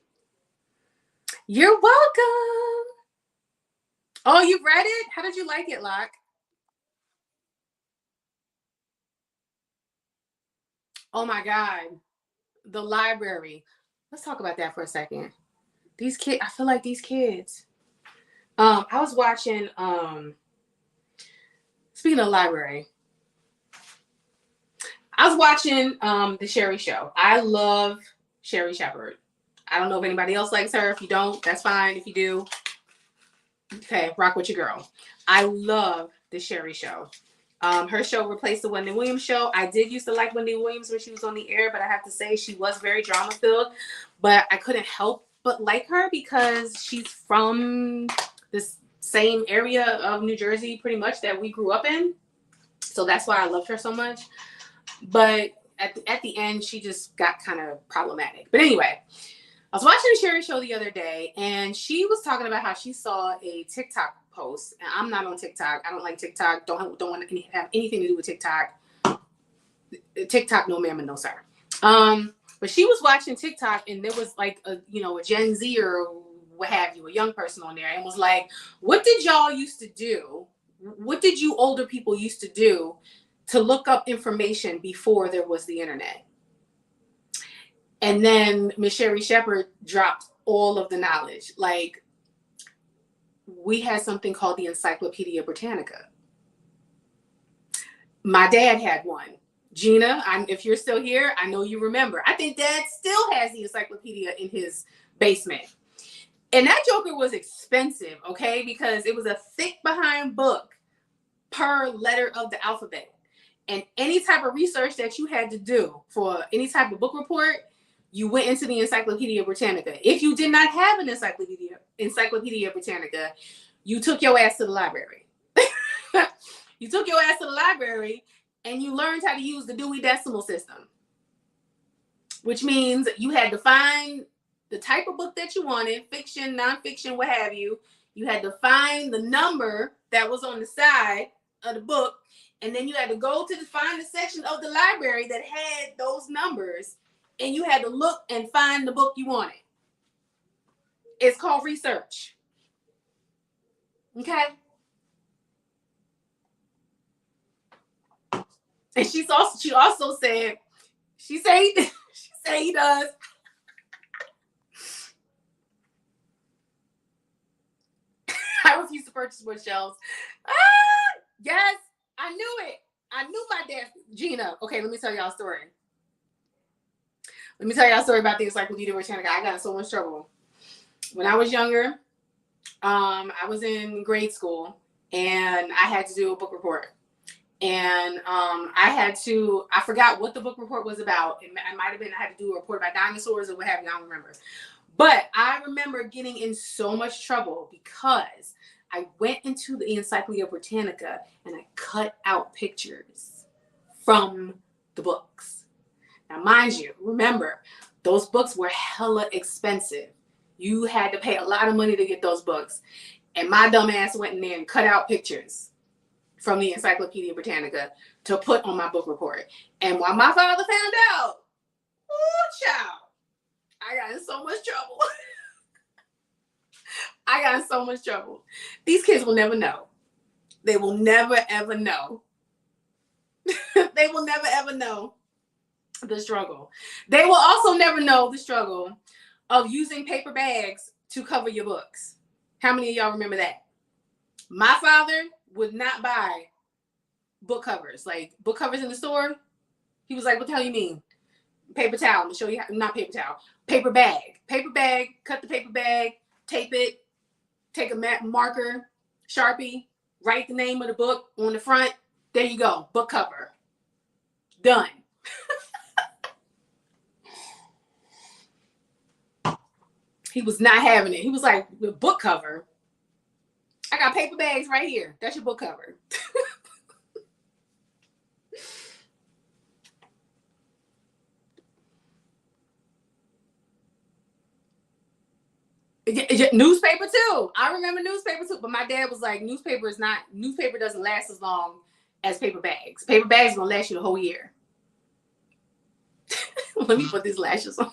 You're welcome. Oh, you read it? How did you like it, Locke? Oh my God. The library. Let's talk about that for a second. These kids, I feel like these kids, I was watching, speaking of library, I was watching the Sherry Show. I love Sherry Shepherd. I don't know if anybody else likes her. If you don't, that's fine. If you do, okay, rock with your girl. I love the Sherry Show. Her show replaced the Wendy Williams show. I did used to like Wendy Williams when she was on the air, but I have to say she was very drama filled. But I couldn't help but like her because she's from this same area of New Jersey, pretty much, that we grew up in. So that's why I loved her so much. But at the end, she just got kind of problematic. But anyway, I was watching the Sherry Show the other day, and she was talking about how she saw a TikTok post. And I'm not on TikTok. I don't like TikTok. Don't want to have anything to do with TikTok. TikTok, no ma'am and no sir. But she was watching TikTok, and there was like a Gen Z or what have you, a young person on there, and was like, "What did y'all used to do? What did you older people used to do to look up information before there was the internet?" And then Miss Sherry Shepherd dropped all of the knowledge. Like, we had something called the Encyclopedia Britannica. My dad had one. Gina, if you're still here, I know you remember. I think Dad still has the encyclopedia in his basement. And that joker was expensive, okay? Because it was a thick behind book per letter of the alphabet. And any type of research that you had to do for any type of book report, you went into the Encyclopedia Britannica. If you did not have an Encyclopedia Britannica, you took your ass to the library. You took your ass to the library and you learned how to use the Dewey Decimal System, which means you had to find the type of book that you wanted, fiction, nonfiction, what have you. You had to find the number that was on the side of the book, and then you had to go to find the section of the library that had those numbers, and you had to look and find the book you wanted. It's called research. Okay? And she also said, she said he does. I refuse to purchase wood shelves. Yes, I knew it. I knew my dad. Gina, okay, let me tell y'all a story. Let me tell y'all a story about the Encyclopedia Britannica. I got in so much trouble. When I was younger, I was in grade school, and I had to do a book report. And I forgot what the book report was about. It might have been, I had to do a report about dinosaurs or what have you. I don't remember. But I remember getting in so much trouble because I went into the Encyclopedia Britannica and I cut out pictures from the books. Now, mind you, remember, those books were hella expensive. You had to pay a lot of money to get those books. And my dumb ass went in there and cut out pictures from the Encyclopedia Britannica to put on my book report. And when my father found out, ooh, child, I got in so much trouble. I got in so much trouble. These kids will never know. They will never, ever know. They will never, ever know the struggle. They will also never know the struggle of using paper bags to cover your books. How many of y'all remember that? My father would not buy book covers, like book covers in the store. He was like, "What the hell you mean? Paper towel." I'm gonna show you how, not paper towel, paper bag. Paper bag, cut the paper bag, tape it, take a marker, Sharpie, write the name of the book on the front. There you go, book cover. Done. He was not having it. He was like, "The book cover? I got paper bags right here. That's your book cover." Newspaper too. I remember newspaper too. But my dad was like, newspaper doesn't last as long as paper bags. Paper bags are gonna last you the whole year. Let me put these lashes on.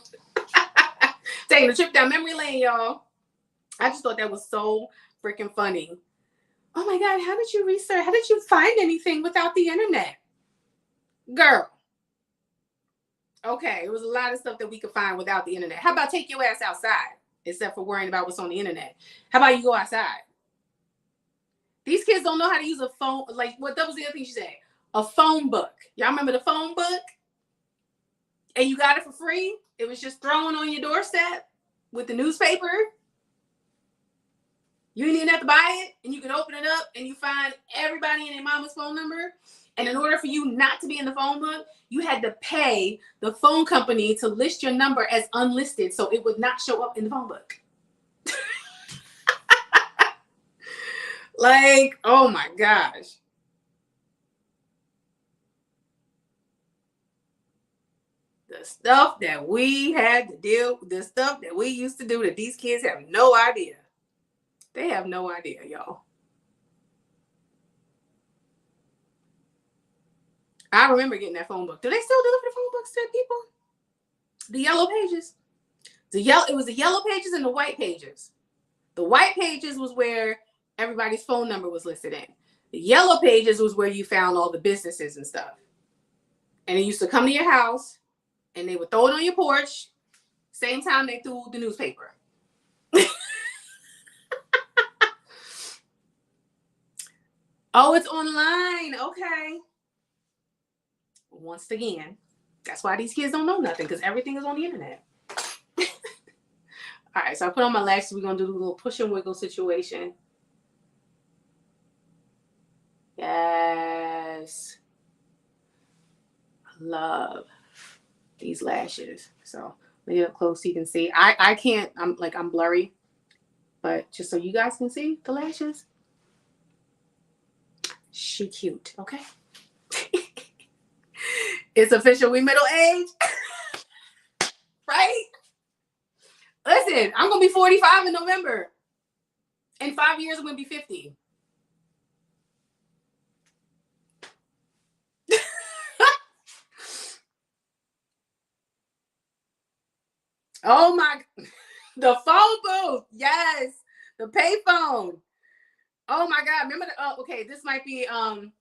Taking a trip down memory lane, y'all. I just thought that was so freaking funny. Oh my God, how did you research? How did you find anything without the internet? Girl. Okay, it was a lot of stuff that we could find without the internet. How about take your ass outside, except for worrying about what's on the internet? How about you go outside? These kids don't know how to use a phone. Like, what? That was the other thing she said. A phone book. Y'all remember the phone book? And you got it for free. It was just thrown on your doorstep with the newspaper. You didn't even have to buy it, and you can open it up, and you find everybody in their mama's phone number. And in order for you not to be in the phone book, you had to pay the phone company to list your number as unlisted, so it would not show up in the phone book. Like, oh my gosh. The stuff that we had to deal with, the stuff that we used to do that these kids have no idea. They have no idea, y'all. I remember getting that phone book. Do they still deliver the phone books to people? The yellow pages. It was the yellow pages and the white pages. The white pages was where everybody's phone number was listed in. The yellow pages was where you found all the businesses and stuff. And it used to come to your house, and they would throw it on your porch. Same time they threw the newspaper. Oh, it's online. Okay. Once again, that's why these kids don't know nothing, because everything is on the internet. All right, so I put on my lashes. We're going to do a little push and wiggle situation. Yes. I love these lashes. So let me get up close so you can see. I can't, I'm blurry, but just so you guys can see the lashes. She cute, okay? It's official, we middle age. Right? Listen, I'm going to be 45 in November. In 5 years, I'm going to be 50. Oh my, the phone booth. Yes. The pay phone. Oh my God. Remember okay, this might be, you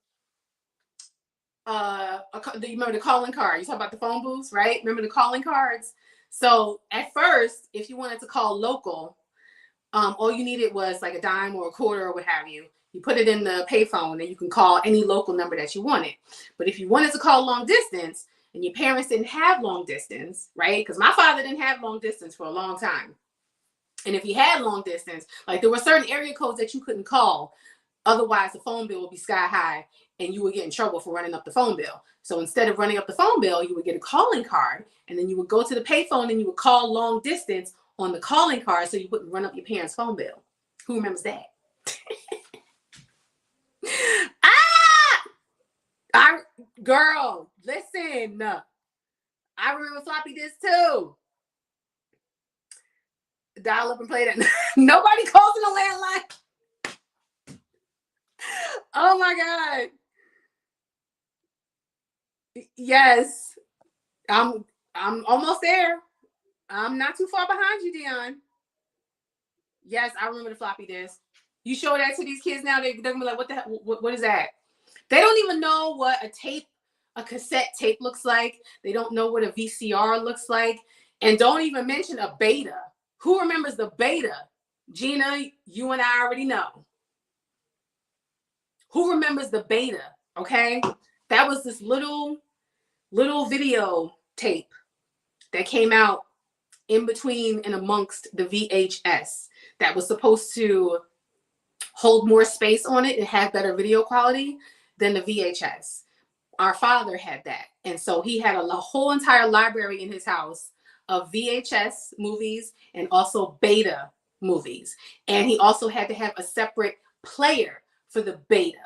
remember the calling card? You talk about the phone booths, right? Remember the calling cards? So at first, if you wanted to call local, all you needed was like a dime or a quarter or what have you. You put it in the payphone and you can call any local number that you wanted. But if you wanted to call long distance and your parents didn't have long distance, right? Because my father didn't have long distance for a long time. And if he had long distance, like there were certain area codes that you couldn't call. Otherwise, the phone bill would be sky high and you would get in trouble for running up the phone bill. So instead of running up the phone bill, you would get a calling card and then you would go to the payphone and you would call long distance on the calling card so you wouldn't run up your parents' phone bill. Who remembers that? Girl, listen. I remember floppy disk too. Dial up and play that. Nobody calls in a landline. Oh my God. Yes. I'm almost there. I'm not too far behind you, Dion. Yes, I remember the floppy disk. You show that to these kids now, they're gonna be like, what the hell? What is that? They don't even know what a cassette tape looks like. They don't know what a VCR looks like. And don't even mention a beta. Who remembers the beta? Gina, you and I already know. Who remembers the beta? Okay. That was this little video tape that came out in between and amongst the VHS that was supposed to hold more space on it and have better video quality than the VHS. Our father had that. And so he had a whole entire library in his house of VHS movies and also beta movies. And he also had to have a separate player for the beta.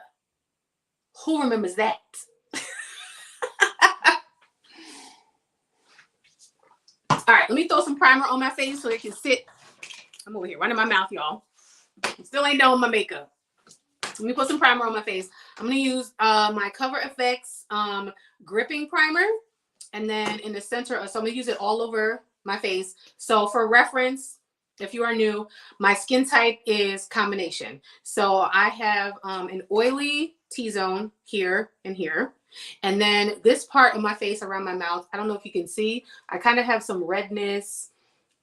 Who remembers that? All right, let me throw some primer on my face so it can sit. I'm over here running my mouth, y'all. Still ain't done with my makeup. Let me put some primer on my face. I'm going to use my Cover FX gripping primer. And then in the center, so I'm going to use it all over my face. So for reference, if you are new, my skin type is combination. So I have an oily T-zone here and here. And then this part of my face around my mouth, I don't know if you can see, I kind of have some redness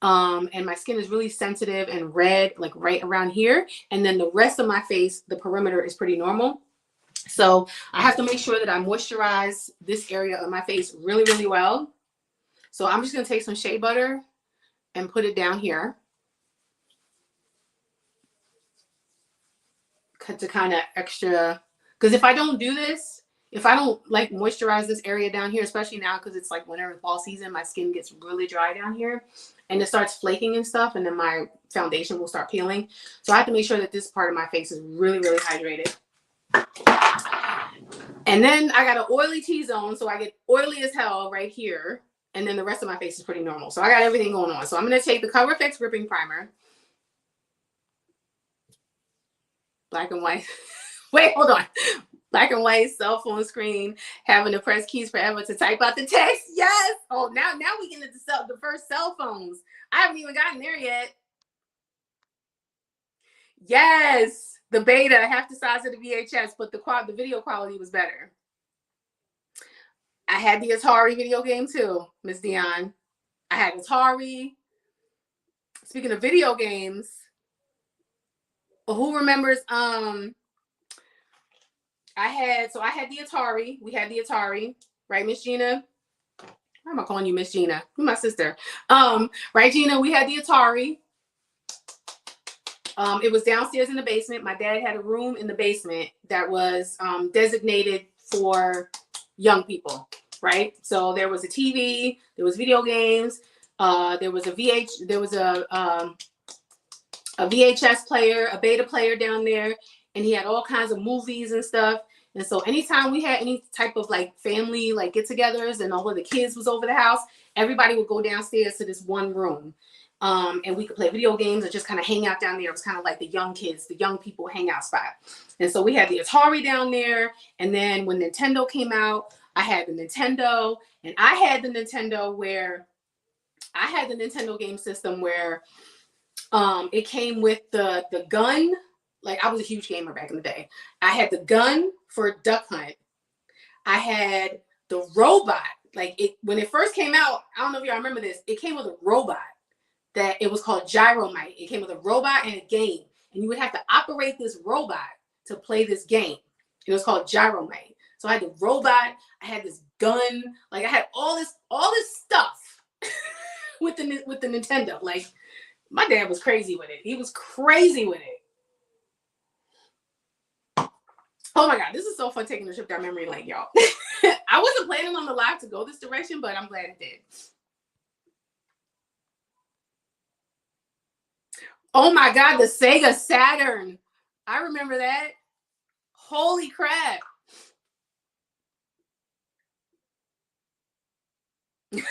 And my skin is really sensitive and red, like right around here. And then the rest of my face, the perimeter is pretty normal. So I have to make sure that I moisturize this area of my face really, really well. So I'm just going to take some shea butter and put it down here to kind of extra, because if I don't do this, if I don't like moisturize this area down here, especially now because it's like winter and fall season, my skin gets really dry down here and it starts flaking and stuff, and then my foundation will start peeling. So I have to make sure that this part of my face is really, really hydrated. And then I got an oily T-zone, so I get oily as hell right here. And then the rest of my face is pretty normal. So I got everything going on. So I'm going to take the Cover FX Gripping Primer. Black and white. Wait, hold on. Black and white cell phone screen, having to press keys forever to type out the text. Yes. Oh, now we get into the first cell phones. I haven't even gotten there yet. Yes. The beta, half the size of the VHS, but the video quality was better. I had the Atari video game too, Miss Dion. I had Atari. Speaking of video games, who remembers? I had the Atari. We had the Atari, right, Miss Gina? Why am I calling you Miss Gina? You're my sister. Right, Gina? We had the Atari. It was downstairs in the basement. My dad had a room in the basement that was designated for young people, right? So there was a TV, there was video games, there was a VHS player, a beta player down there, and he had all kinds of movies and stuff. And so anytime we had any type of like family like get-togethers and all of the kids was over the house, everybody would go downstairs to this one room. And we could play video games or just kind of hang out down there. It was kind of like the young kids, the young people hangout spot. And so we had the Atari down there. And then when Nintendo came out, I had the Nintendo. And I had the Nintendo game system where it came with the gun. Like, I was a huge gamer back in the day. I had the gun for Duck Hunt. I had the robot. Like, when it first came out, I don't know if y'all remember this, it came with a robot. That it was called Gyromite. It came with a robot and a game. And you would have to operate this robot to play this game. It was called Gyromite. So I had the robot, I had this gun, like I had all this stuff with the Nintendo. Like, my dad was crazy with it. He was crazy with it. Oh my God, this is so fun taking a trip down memory lane, y'all. I wasn't planning on the live to go this direction, but I'm glad it did. Oh my God, the Sega Saturn. I remember that. Holy crap. The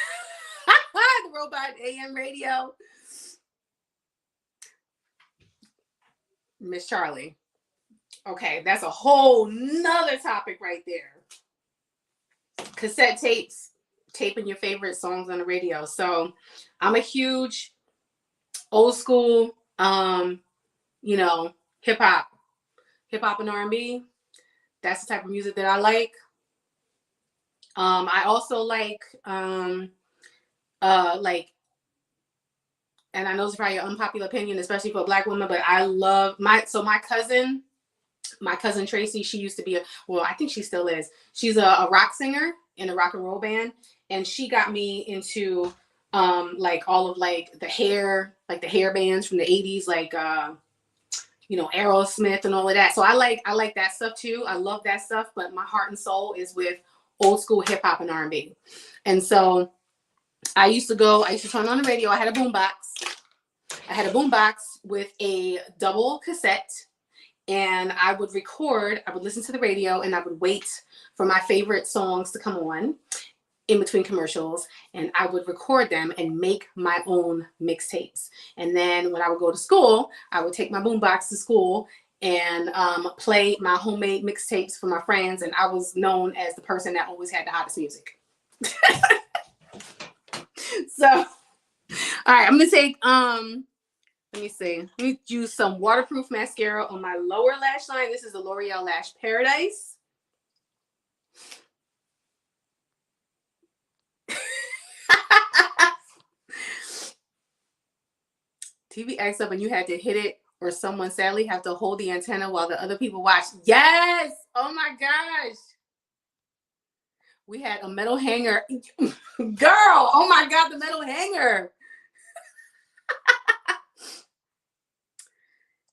robot AM radio. Miss Charlie. Okay, that's a whole nother topic right there. Cassette tapes, taping your favorite songs on the radio. So I'm a huge old school, hip hop and R&B. That's the type of music that I like. I also like, and I know it's probably an unpopular opinion, especially for a Black woman, but I love my cousin Tracy. She used to be I think she still is. She's a rock singer in a rock and roll band, and she got me into like all of like the hair bands from the 80s, like Aerosmith and all of that. So I like that stuff too. I love that stuff, but my heart and soul is with old school hip hop and R&B. And so I used to turn on the radio. I had a boombox with a double cassette, and I would listen to the radio, and I would wait for my favorite songs to come on in between commercials, and I would record them and make my own mixtapes. And then when I would go to school, I would take my boombox to school and play my homemade mixtapes for my friends, and I was known as the person that always had the hottest music. So, all right, I'm gonna take let me use some waterproof mascara on my lower lash line. This is the L'Oreal Lash Paradise. TV acts up and you had to hit it, or someone sadly have to hold the antenna while the other people watch. Yes. Oh my gosh. We had a metal hanger. Girl, oh my God, the metal hanger.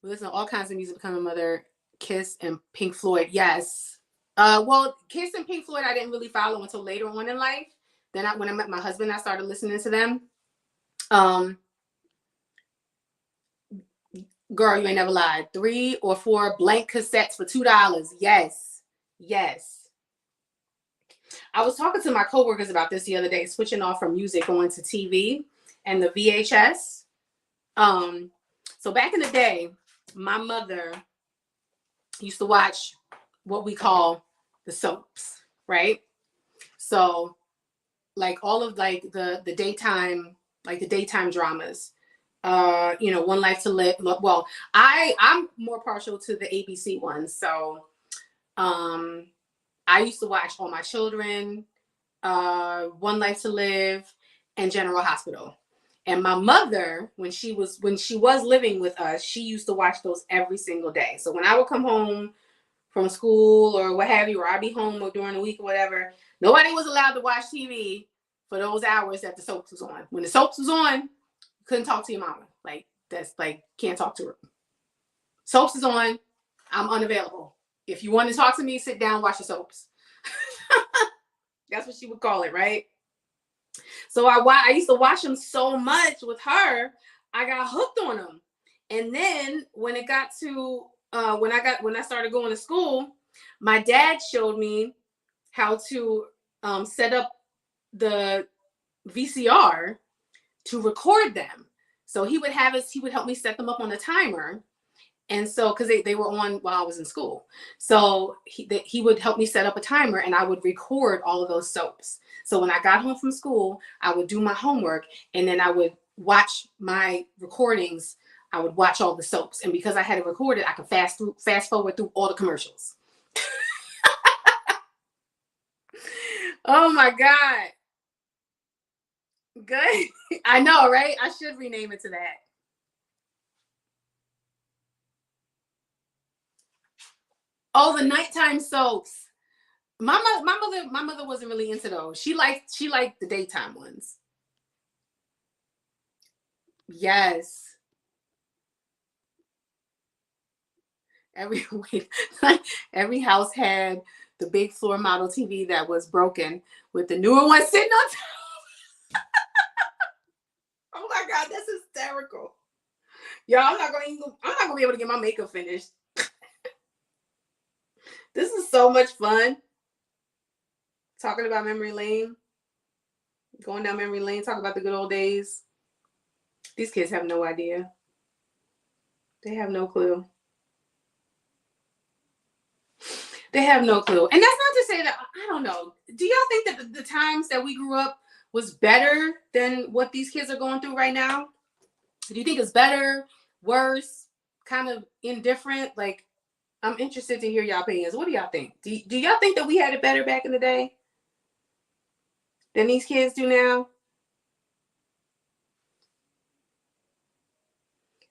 We listen to all kinds of music, Become a Mother, Kiss, and Pink Floyd. Yes. Well, Kiss and Pink Floyd, I didn't really follow until later on in life. Then when I met my husband, I started listening to them. Girl, you ain't never lied. 3 or 4 blank cassettes for $2. Yes. Yes. I was talking to my coworkers about this the other day, switching off from music, going to TV and the VHS. So back in the day, my mother used to watch what we call the soaps, right? So like all of like the daytime, like the daytime dramas, One Life to Live. Well, I'm more partial to the ABC ones. So I used to watch All My Children, One Life to Live, and General Hospital. And my mother, when she was living with us, she used to watch those every single day. So when I would come home from school or what have you, or I'd be home or during the week or whatever, nobody was allowed to watch TV for those hours that the soaps was on. When the soaps was on, you couldn't talk to your mama. Like, that's like, can't talk to her. Soaps is on, I'm unavailable. If you want to talk to me, sit down, watch the soaps. That's what she would call it, right? So I used to watch them so much with her, I got hooked on them. And then when it got to when I started going to school, my dad showed me how to set up the VCR to record them. So he would help me set them up on a timer. And so, because they were on while I was in school. So he would help me set up a timer and I would record all of those soaps. So when I got home from school, I would do my homework and then I would watch my recordings. I would watch all the soaps. And because I had it recorded, I could fast forward through all the commercials. Oh my God. Good. I know, right? I should rename it to that. Oh, the nighttime soaps. My mother wasn't really into those. She liked the daytime ones. Yes. Every house had the big floor model TV that was broken with the newer one sitting on top. Oh my God, that's hysterical. Y'all, I'm not gonna be able to get my makeup finished. This is so much fun. Talking about memory lane. Going down memory lane, talking about the good old days. These kids have no idea. They have no clue. They have no clue. And that's not to say that, I don't know. Do y'all think that the times that we grew up was better than what these kids are going through right now? Do you think it's better, worse, kind of indifferent? Like, I'm interested to hear y'all opinions. What do y'all think? Do y'all think that we had it better back in the day than these kids do now?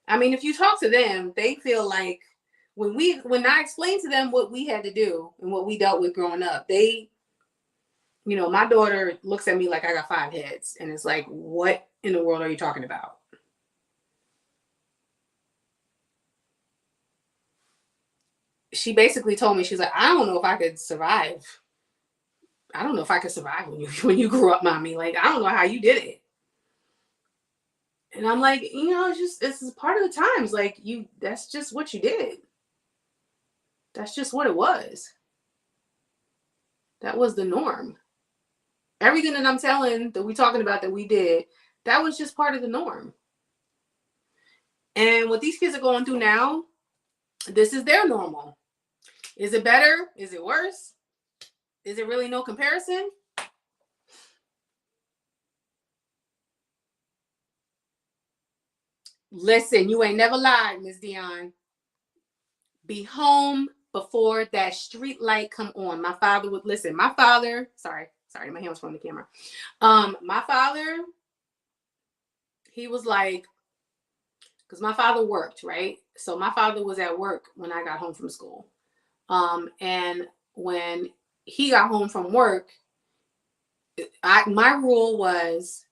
I mean, if you talk to them, they feel like when I explained to them what we had to do and what we dealt with growing up, my daughter looks at me like I got 5 heads and it's like, what in the world are you talking about? She basically told me, she's like, I don't know if I could survive. I don't know if I could survive when you grew up, mommy. Like, I don't know how you did it. And I'm like, this is part of the times. Like, that's just what you did. That's just what it was. That was the norm. Everything that I'm telling that we talking about that we did, that was just part of the norm. And what these kids are going through now, this is their normal. Is it better? Is it worse? Is it really no comparison? Listen, you ain't never lied, Miss Dion. Be home before that street light come on. My father would listen. My father, sorry, my hand was from the camera. My father, he was like, because my father worked, right? So my father was at work when I got home from school. And when he got home from work, my rule was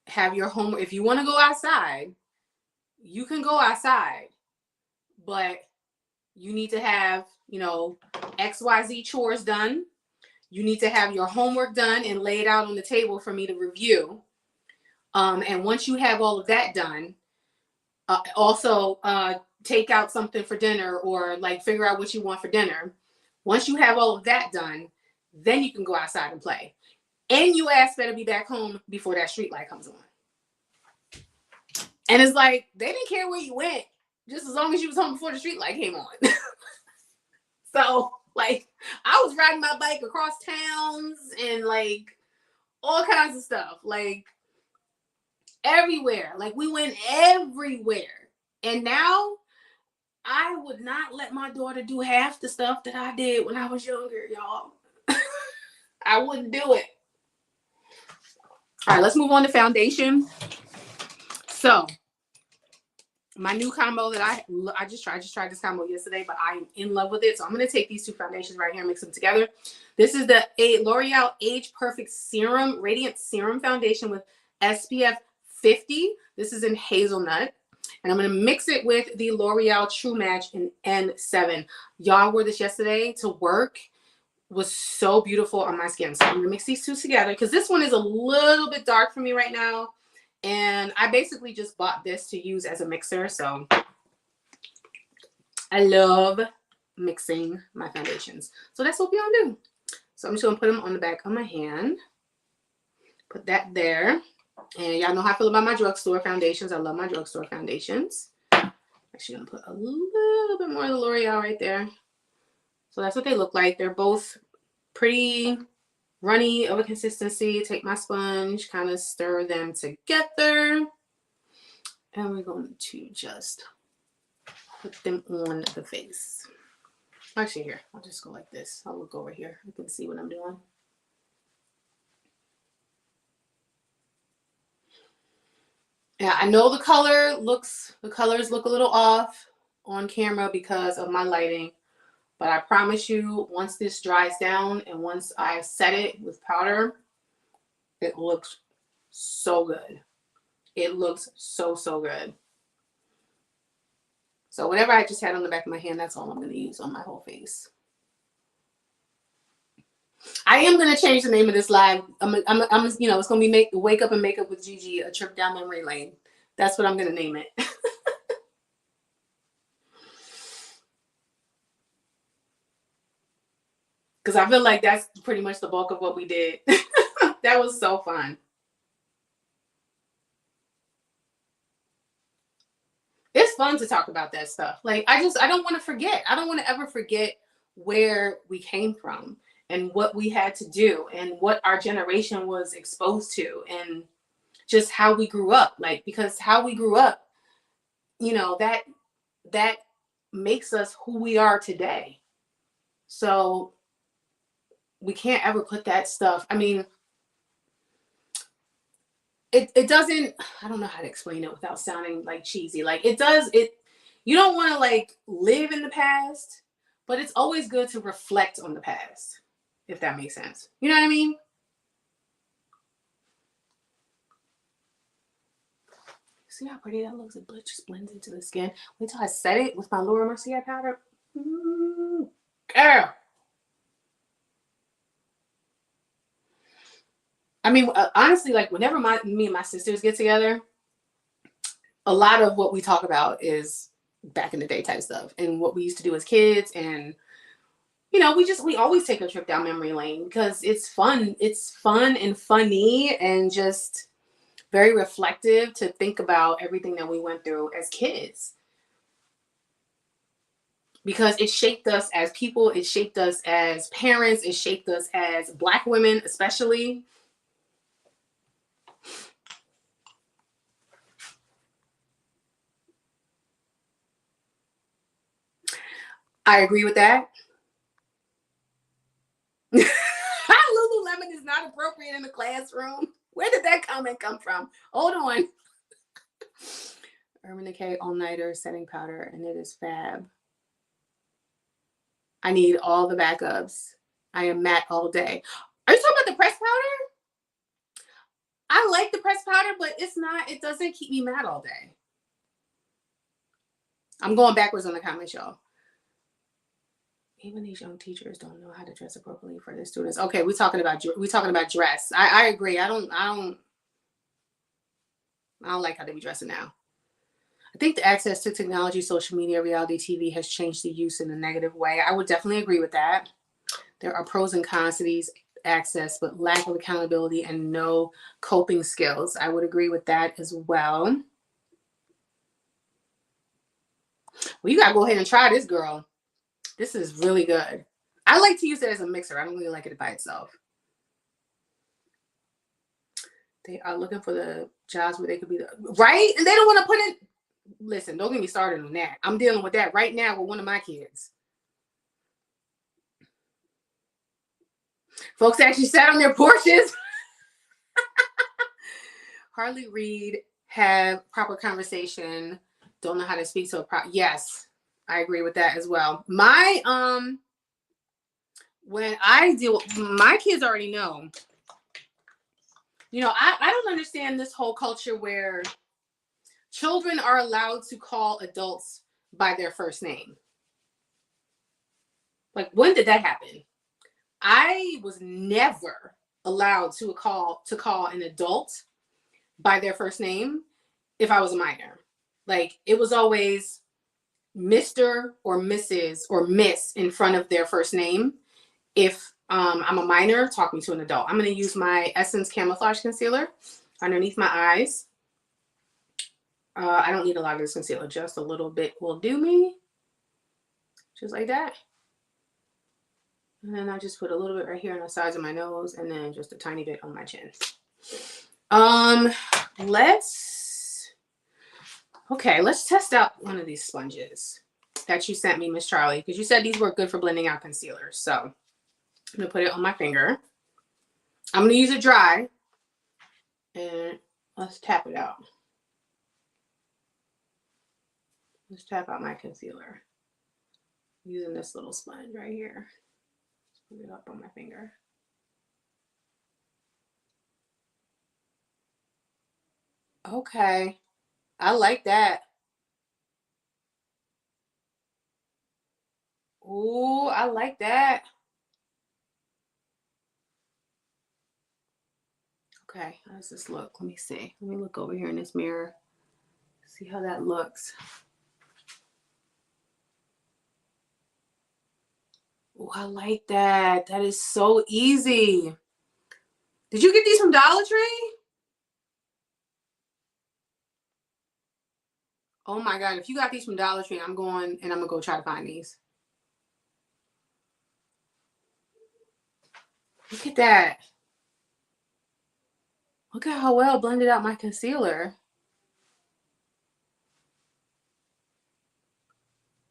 have your homework. If you want to go outside, you can go outside, but you need to have, XYZ chores done. You need to have your homework done and laid out on the table for me to review. And once you have all of that done, also take out something for dinner or like figure out what you want for dinner. Once you have all of that done, then you can go outside and play. And you ass better be back home before that street light comes on. And it's like, they didn't care where you went, just as long as you was home before the street light came on. So, like, I was riding my bike across towns and, like, all kinds of stuff. Like, everywhere. Like, we went everywhere. And now, I would not let my daughter do half the stuff that I did when I was younger, y'all. I wouldn't do it. All right, let's move on to foundation. So, my new combo that I just tried this combo yesterday, but I'm in love with it. So I'm going to take these two foundations right here and mix them together. This is the L'Oreal Age Perfect Serum Radiant Serum Foundation with SPF 50. This is in hazelnut. And I'm going to mix it with the L'Oreal True Match in N7. Y'all wore this yesterday to work. It was so beautiful on my skin. So I'm going to mix these two together because this one is a little bit dark for me right now. And I basically just bought this to use as a mixer. So I love mixing my foundations. So that's what we're going to do. So I'm just going to put them on the back of my hand. Put that there. And y'all know how I feel about my drugstore foundations. I love my drugstore foundations. Actually going to put a little bit more of the L'Oreal right there. So that's what they look like. They're both pretty runny of a consistency. Take my sponge, kind of stir them together. And we're going to just put them on the face. Actually, here, I'll just go like this. I'll look over here. You can see what I'm doing. Yeah, I know the colors look a little off on camera because of my lighting. But I promise you, once this dries down and once I set it with powder, it looks so good. It looks so, so good. So whatever I just had on the back of my hand, that's all I'm going to use on my whole face. I am going to change the name of this live. I'm it's going to be Wake Up and Makeup with Gigi, a trip down memory lane. That's what I'm going to name it. Because I feel like that's pretty much the bulk of what we did. That was so fun. It's fun to talk about that stuff. Like, I don't want to forget. I don't want to ever forget where we came from and what we had to do and what our generation was exposed to and just how we grew up. Like, because how we grew up, that makes us who we are today. So we can't ever put that stuff. I mean, it doesn't, I don't know how to explain it without sounding like cheesy. Like you don't want to like live in the past, but it's always good to reflect on the past, if that makes sense. You know what I mean? See how pretty that looks? It just blends into the skin. Wait till I set it with my Laura Mercier powder. Girl. I mean, honestly, like whenever me and my sisters get together, a lot of what we talk about is back in the day type stuff and what we used to do as kids. And, we always take a trip down memory lane because it's fun. It's fun and funny and just very reflective to think about everything that we went through as kids. Because it shaped us as people. It shaped us as parents. It shaped us as Black women, especially. I agree with that. Lululemon is not appropriate in the classroom. Where did that comment come from? Hold on. Urban Decay all-nighter setting powder, and it is fab. I need all the backups. I am matte all day. Are you talking about the pressed powder? I like the pressed powder, but it doesn't keep me matte all day. I'm going backwards on the comments, y'all. Even these young teachers don't know how to dress appropriately for their students. Okay, we're talking about dress. I agree. I don't like how they be dressing now. I think the access to technology, social media, reality TV has changed the use in a negative way. I would definitely agree with that. There are pros and cons to these access, but lack of accountability and no coping skills. I would agree with that as well. Well, you gotta go ahead and try this, girl. This is really good. I like to use it as a mixer. I don't really like it by itself. They are looking for the jobs where they could be right, and they don't want to put it. Listen, don't get me started on that. I'm dealing with that right now with one of my kids. Folks actually sat on their porches. Hardly read, have proper conversation, don't know how to speak to a yes, I agree with that as well. My when I deal, my kids already know. You know, I don't understand this whole culture where children are allowed to call adults by their first name. Like, when did that happen? I was never allowed to call an adult by their first name if I was a minor. Like, it was always Mr. or Mrs. or Miss in front of their first name. If I'm a minor, talking to an adult. I'm going to use my Essence Camouflage Concealer underneath my eyes. I don't need a lot of this concealer. Just a little bit will do me. Just like that. And then I just put a little bit right here on the sides of my nose, and then just a tiny bit on my chin. Let's test out one of these sponges that you sent me, Miss Charlie, because you said these were good for blending out concealer. So I'm gonna put it on my finger. I'm gonna use it dry, and let's tap it out. Let's tap out my concealer using this little sponge right here. Put it up on my finger. Okay, I like that. Ooh, I like that. Okay, how does this look? Let me see. Let me look over here in this mirror. See how that looks. Oh, I like that. That is so easy. Did you get these from Dollar Tree? Oh my God, if you got these from Dollar Tree, I'm going and I'm gonna go try to find these. Look at that. Look at how well blended out my concealer.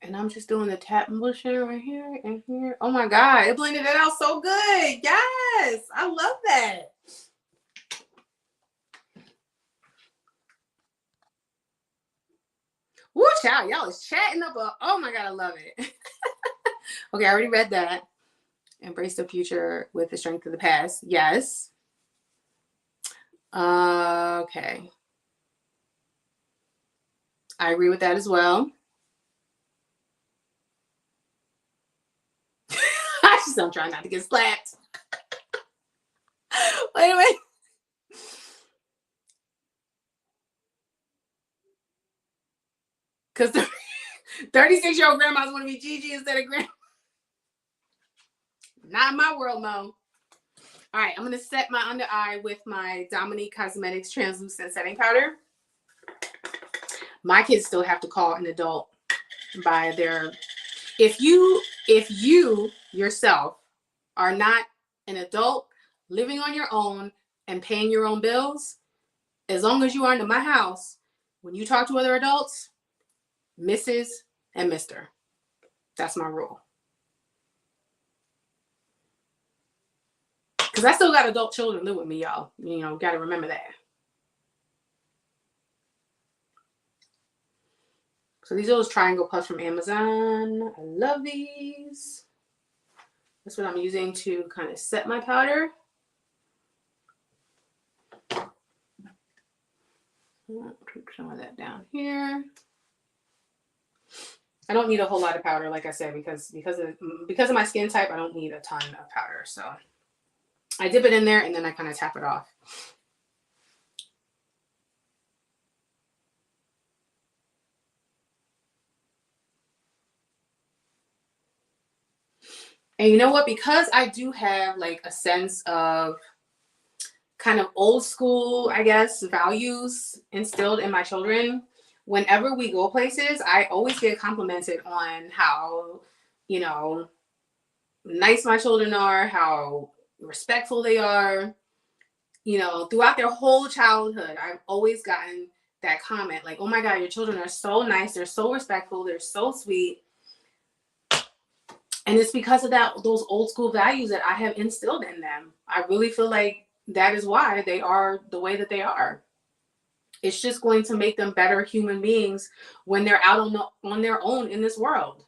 And I'm just doing the tap and bullshit right here and here. Oh my God, it blended it out so good. Yes, I love that. Woo, child, y'all is chatting up. Oh my God, I love it. Okay, I already read that. Embrace the future with the strength of the past. Yes. Okay. I agree with that as well. I'm trying not to get slapped. Wait a minute. Because 36-year-old grandmas want to be Gigi instead of grandma. Not in my world, Mo. All right, I'm going to set my under eye with my Dominique Cosmetics Translucent Setting Powder. My kids still have to call an adult by their... If you yourself are not an adult living on your own and paying your own bills, as long as you are into my house, when you talk to other adults, Mrs. and Mr. That's my rule. Because I still got adult children live with me, y'all. You know, got to remember that. So these are those triangle puffs from Amazon. I love these. That's what I'm using to kind of set my powder. Put some of that down here. I don't need a whole lot of powder, like I said, because of my skin type, I don't need a ton of powder. So I dip it in there and then I kind of tap it off. And you know what? Because I do have like a sense of kind of old school, I guess, values instilled in my children, whenever we go places, I always get complimented on how, you know, nice my children are, how respectful they are. You know, throughout their whole childhood, I've always gotten that comment like, oh my God, your children are so nice. They're so respectful. They're so sweet. And it's because of those old school values that I have instilled in them. I really feel like that is why they are the way that they are. It's just going to make them better human beings when they're out on their own in this world.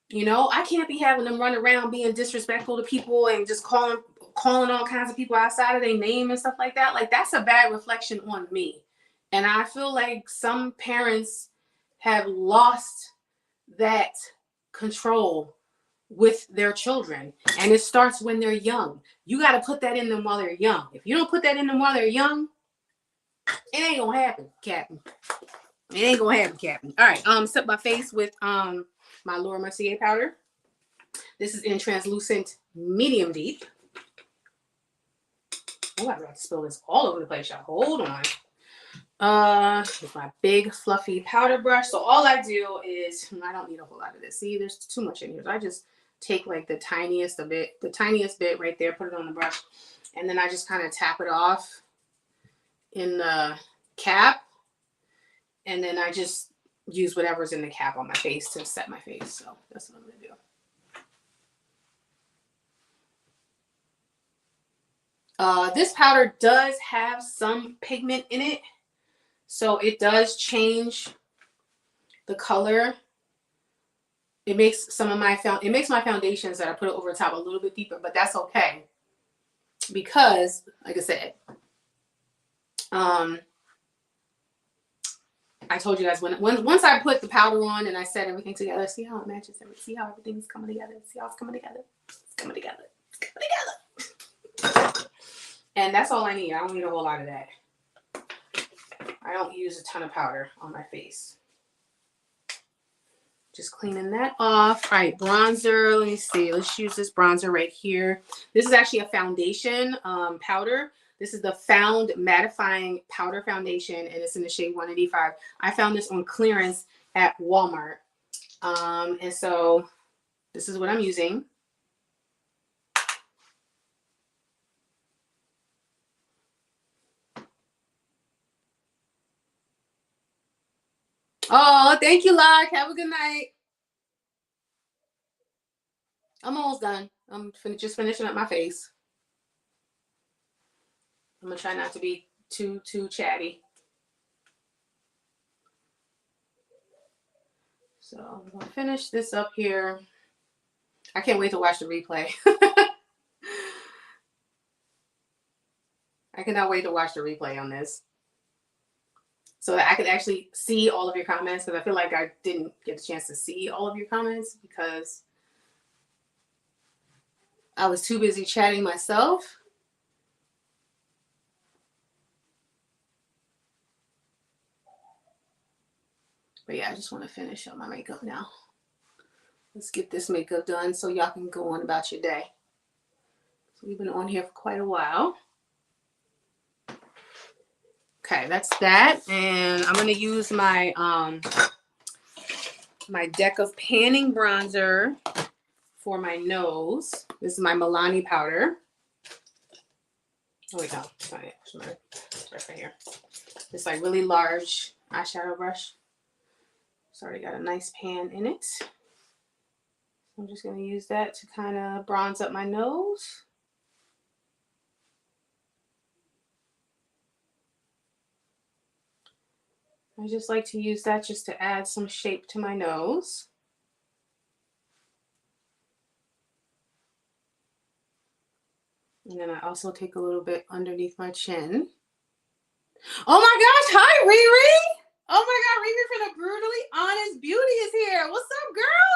You know, I can't be having them run around being disrespectful to people and just calling all kinds of people outside of their name and stuff like that. Like, that's a bad reflection on me. And I feel like some parents have lost that control with their children, and it starts when they're young. You got to put that in them while they're young. If you don't put that in them while they're young, it ain't gonna happen, Captain. It ain't gonna happen, Captain. All right, set my face with my Laura Mercier powder. This is in translucent medium deep. Oh, I'm about to spill this all over the place, y'all. Hold on. With my big fluffy powder brush. So all I do is, I don't need a whole lot of this. See, there's too much in here. So I just take like the tiniest bit right there, put it on the brush, and then I just kind of tap it off in the cap, and then I just use whatever's in the cap on my face to set my face. So that's what I'm gonna do. This powder does have some pigment in it, so it does change the color. It makes my foundations that I put over the top a little bit deeper, but that's okay because, like I said, I told you guys once I put the powder on and I set everything together, see how it matches, see how everything's coming together, see how it's coming together, it's coming together, it's coming together. And that's all I need. I don't need a whole lot of that. I don't use a ton of powder on my face. Just cleaning that off. All right, bronzer. Let me see. Let's use this bronzer right here. This is actually a foundation powder. This is the Found Mattifying Powder Foundation, and it's in the shade 185. I found this on clearance at Walmart. And so this is what I'm using. Oh, thank you, Lark. Have a good night. I'm almost done. I'm just finishing up my face. I'm gonna try not to be too chatty. So I'm gonna finish this up here. I can't wait to watch the replay. I cannot wait to watch the replay on this, so that I could actually see all of your comments, because I feel like I didn't get a chance to see all of your comments because I was too busy chatting myself. But yeah, I just want to finish up my makeup now. Let's get this makeup done so y'all can go on about your day. So we've been on here for quite a while. Okay, that's that. And I'm going to use my my deck of panning bronzer for my nose. This is my Milani powder. Oh wait, no, it's not it. It's right here. It's like really large eyeshadow brush. It's already got a nice pan in it. I'm just going to use that to kind of bronze up my nose. I just like to use that just to add some shape to my nose. And then I also take a little bit underneath my chin. Oh my gosh, hi Riri! Oh my god, Riri from the Brutally Honest Beauty is here. What's up, girl?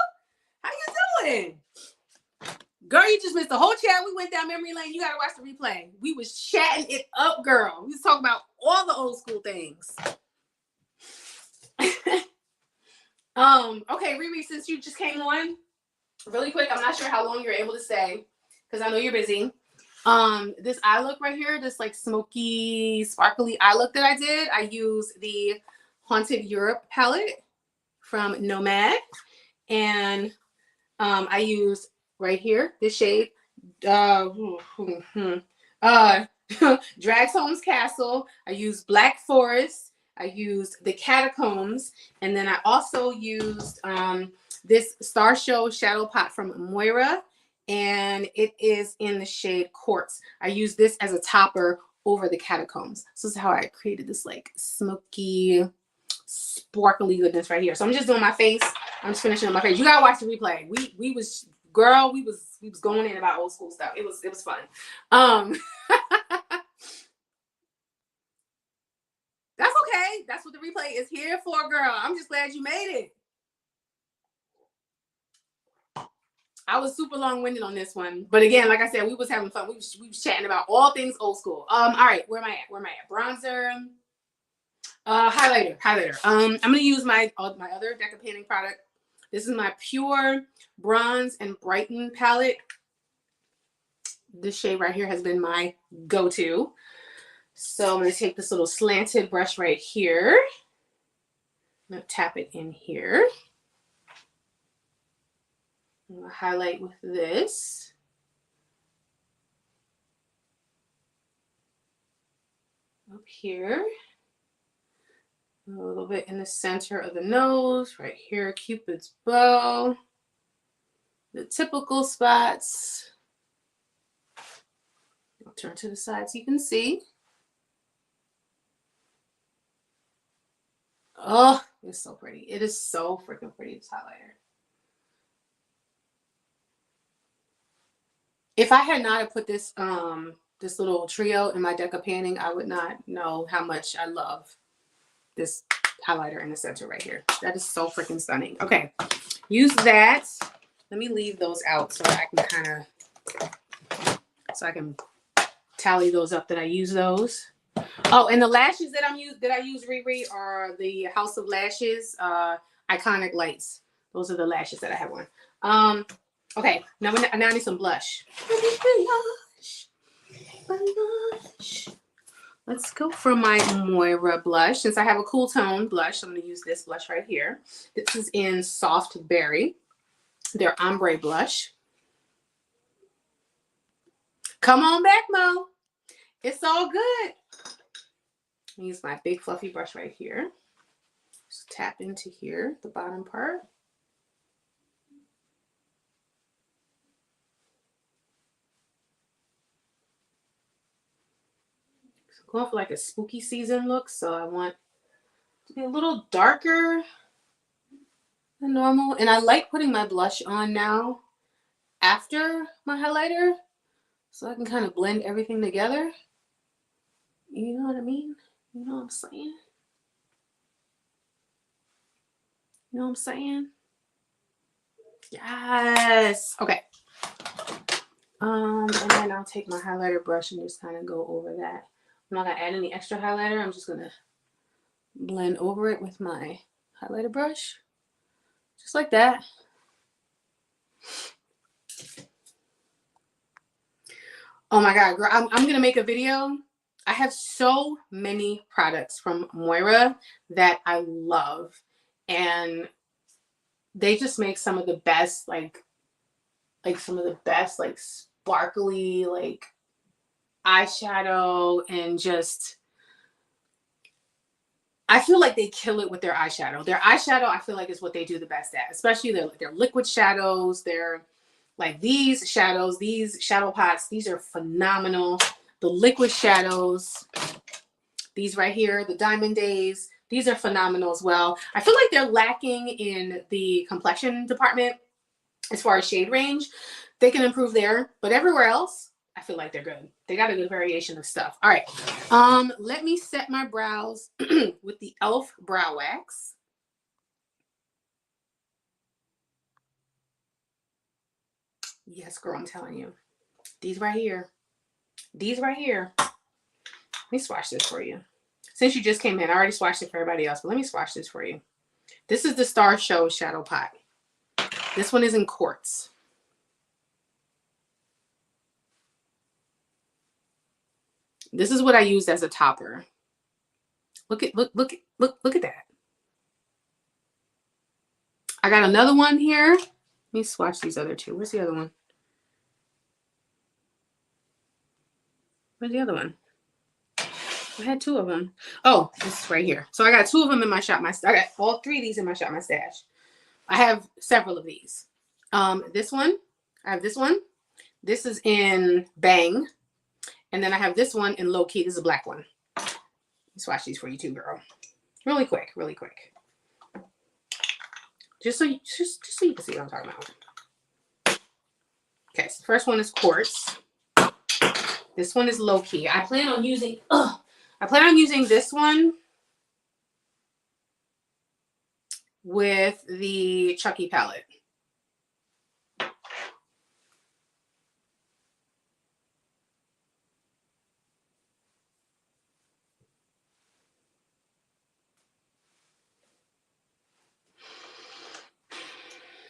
How you doing? Girl, you just missed the whole chat. We went down memory lane. You gotta watch the replay. We was chatting it up, girl. We was talking about all the old school things. Okay, Riri, since you just came on, really quick, I'm not sure how long you're able to stay, because I know you're busy. This eye look right here, this like smoky, sparkly eye look that I did, I used the Haunted Europe palette from Nomad, and I used right here this shade, Drag's Home's Castle. I used Black Forest. I used the Catacombs, and then I also used this Star Show Shadow Pot from Moira, and it is in the shade Quartz. I used this as a topper over the Catacombs. So this is how I created this like smoky, sparkly goodness right here. So I'm just doing my face. I'm just finishing up my face. You gotta watch the replay. We was going in about old school stuff. It was fun. That's okay. That's what the replay is here for, girl. I'm just glad you made it. I was super long-winded on this one, but again, like I said, we was having fun. We was chatting about all things old school. All right, where am I at? Bronzer, highlighter. I'm gonna use my other Deca Painting product. This is my Pure Bronze and Brighten palette. This shade right here has been my go-to. So I'm gonna take this little slanted brush right here. I'm gonna tap it in here. I'm gonna highlight with this. Up here. A little bit in the center of the nose, right here, Cupid's bow. The typical spots. I'll turn to the side so you can see. Oh, it's so pretty. It is so freaking pretty, this highlighter. If I had not put this this little trio in my Deca Painting, I would not know how much I love this highlighter in the center right here. That is so freaking stunning. Okay, use that. Let me leave those out so I can I can tally those up that I use those. Oh, and the lashes that I use, Riri, are the House of Lashes Iconic Lights. Those are the lashes that I have on. Okay, now I need some blush. Blush. Let's go for my Moira blush. Since I have a cool tone blush, I'm going to use this blush right here. This is in Soft Berry, their ombre blush. Come on back, Mo. It's all good. Use my big fluffy brush right here. Just tap into here, the bottom part. So going for like a spooky season look, so I want to be a little darker than normal. And I like putting my blush on now after my highlighter, so I can kind of blend everything together. You know what I mean? You know what I'm saying? You know what I'm saying? Yes. Okay. And then I'll take my highlighter brush and just kind of go over that. I'm not gonna add any extra highlighter. I'm just gonna blend over it with my highlighter brush, just like that. Oh my God, girl, I'm gonna make a video. I have so many products from Moira that I love, and they just make some of the best, like sparkly, like eyeshadow, and just, I feel like they kill it with their eyeshadow. Their eyeshadow, I feel like, is what they do the best at, especially their liquid shadows. They're like these shadows, these shadow pots, these are phenomenal. The liquid shadows, these right here, the Diamond Days, These are phenomenal as well. I feel like they're lacking in the complexion department as far as shade range. They can improve there, but everywhere else, I feel like they're good. They got a good variation of stuff. All right. Let me set my brows with the e.l.f. brow wax. Yes, girl, I'm telling you. These right here. These right here. Let me swatch this for you. Since you just came in, I already swatched it for everybody else, but let me swatch this for you. This is the Star Show Shadow Pot. This one is in quartz. This is what I used as a topper. Look at that. I got another one here. Let me swatch these other two. Where's the other one? Where's the other one? I had two of them. Oh, this is right here. So I got two of them in my shop. I got all three of these in my shop, my stash. I have several of these. This one. I have this one. This is in Bang. And then I have this one in Low Key. This is a black one. Let me swatch these for you too, girl. Really quick, really quick. Just so you can see what I'm talking about. Okay, so the first one is quartz. This one is Low Key. I plan on using this one with the Chucky palette.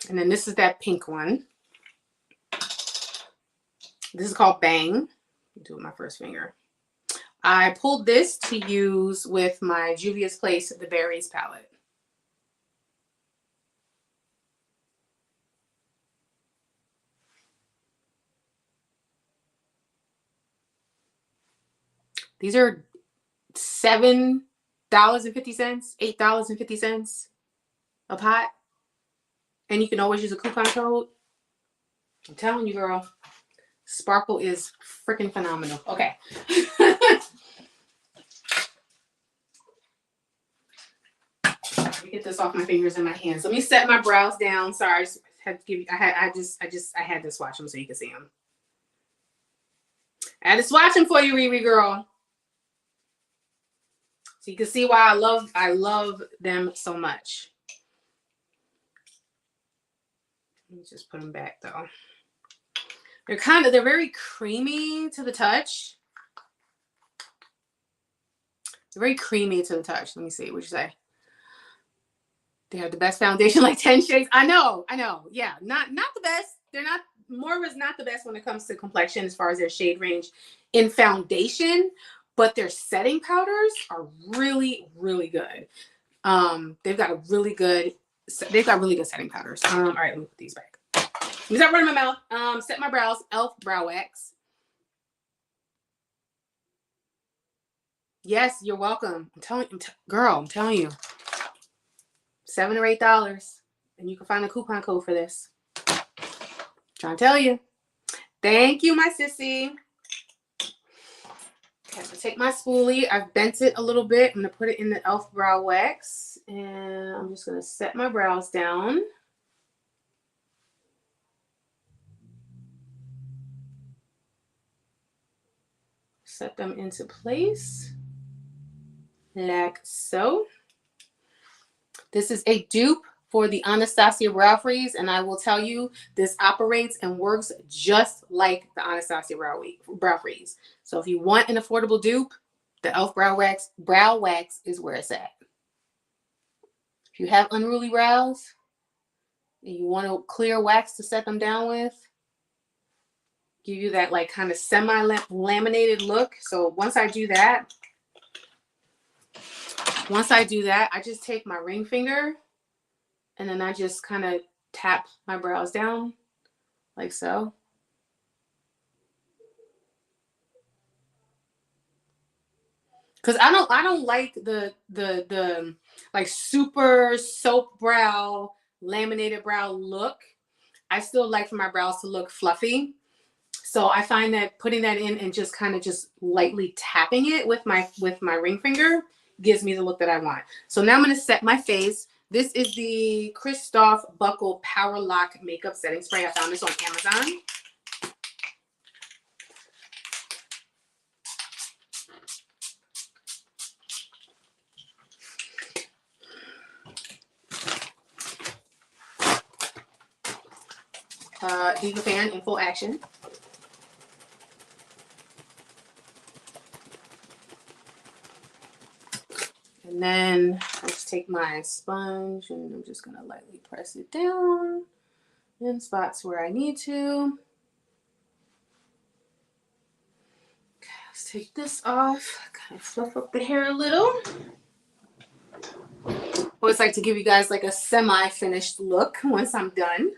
And then this is that pink one. This is called Bang. Do it with my first finger. I pulled this to use with my Juvia's Place The Berries palette. These are $7.50, $8.50 a pot. And you can always use a coupon code. I'm telling you, girl, Sparkle is freaking phenomenal. Okay. Let me get this off my fingers and my hands. Let me set my brows down. Sorry, I just had to give you. I had to swatch them so you can see them. I had to swatch them for you, Riri girl. So you can see why I love them so much. Let me just put them back though. They're very creamy to the touch. They're very creamy to the touch. Let me see. What'd you say? They have the best foundation, like 10 shades. I know. Yeah, not the best. They're not. Moira is not the best when it comes to complexion as far as their shade range in foundation, but their setting powders are really, really good. They've got really good setting powders. All right, let me put these back. Let me start running my mouth. Set my brows. e.l.f. brow wax. Yes, you're welcome. I'm telling you. $7 or $8, and you can find a coupon code for this. Trying to tell you. Thank you, my sissy. Okay, so take my spoolie. I've bent it a little bit. I'm gonna put it in the e.l.f. brow wax, and I'm just gonna set my brows down. Set them into place, like so. This is a dupe for the Anastasia Brow Freeze, and I will tell you, this operates and works just like the Anastasia Brow Freeze. So if you want an affordable dupe, the e.l.f. brow wax is where it's at. If you have unruly brows and you want a clear wax to set them down with, give you that like kind of semi-laminated look. So once I do that, I just take my ring finger and then I just kind of tap my brows down like so. Cause I don't like the like super soap brow, laminated brow look. I still like for my brows to look fluffy. So I find that putting that in and just kind of just lightly tapping it with my ring finger gives me the look that I want. So now I'm going to set my face. This is the Christoph Buckle Power Lock Makeup Setting Spray. I found this on Amazon. Diva Fan in full action. And then I just take my sponge and I'm just gonna lightly press it down in spots where I need to. Okay, let's take this off. Kind of fluff up the hair a little. Always like to give you guys like a semi-finished look once I'm done.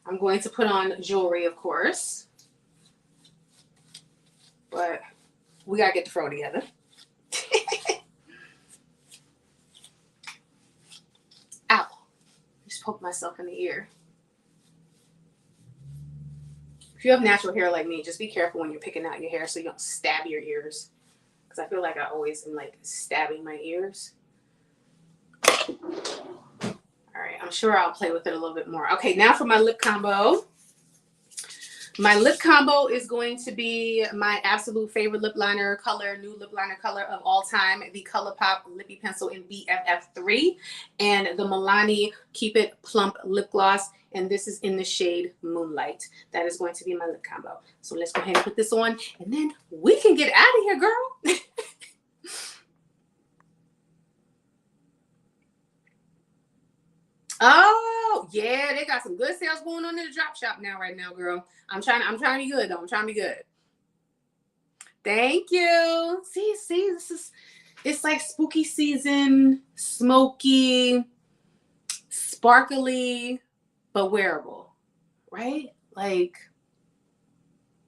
I'm going to put on jewelry, of course, but we gotta get the fro together. Ow, just poked myself in the ear. If you have natural hair like me, just be careful when you're picking out your hair so you don't stab your ears. Because I feel like I always am like stabbing my ears. All right, I'm sure I'll play with it a little bit more. Okay, now for my lip combo. My lip combo is going to be my absolute favorite lip liner color, new lip liner color of all time, the ColourPop Lippy Pencil in BFF3, and the Milani Keep It Plump Lip Gloss, and this is in the shade Moonlight. That is going to be my lip combo. So let's go ahead and put this on, and then we can get out of here, girl. Oh, yeah, they got some good sales going on in the drop shop now, right now, girl. I'm trying to be good, though. I'm trying to be good. Thank you. See, it's like spooky season, smoky, sparkly, but wearable, right? Like,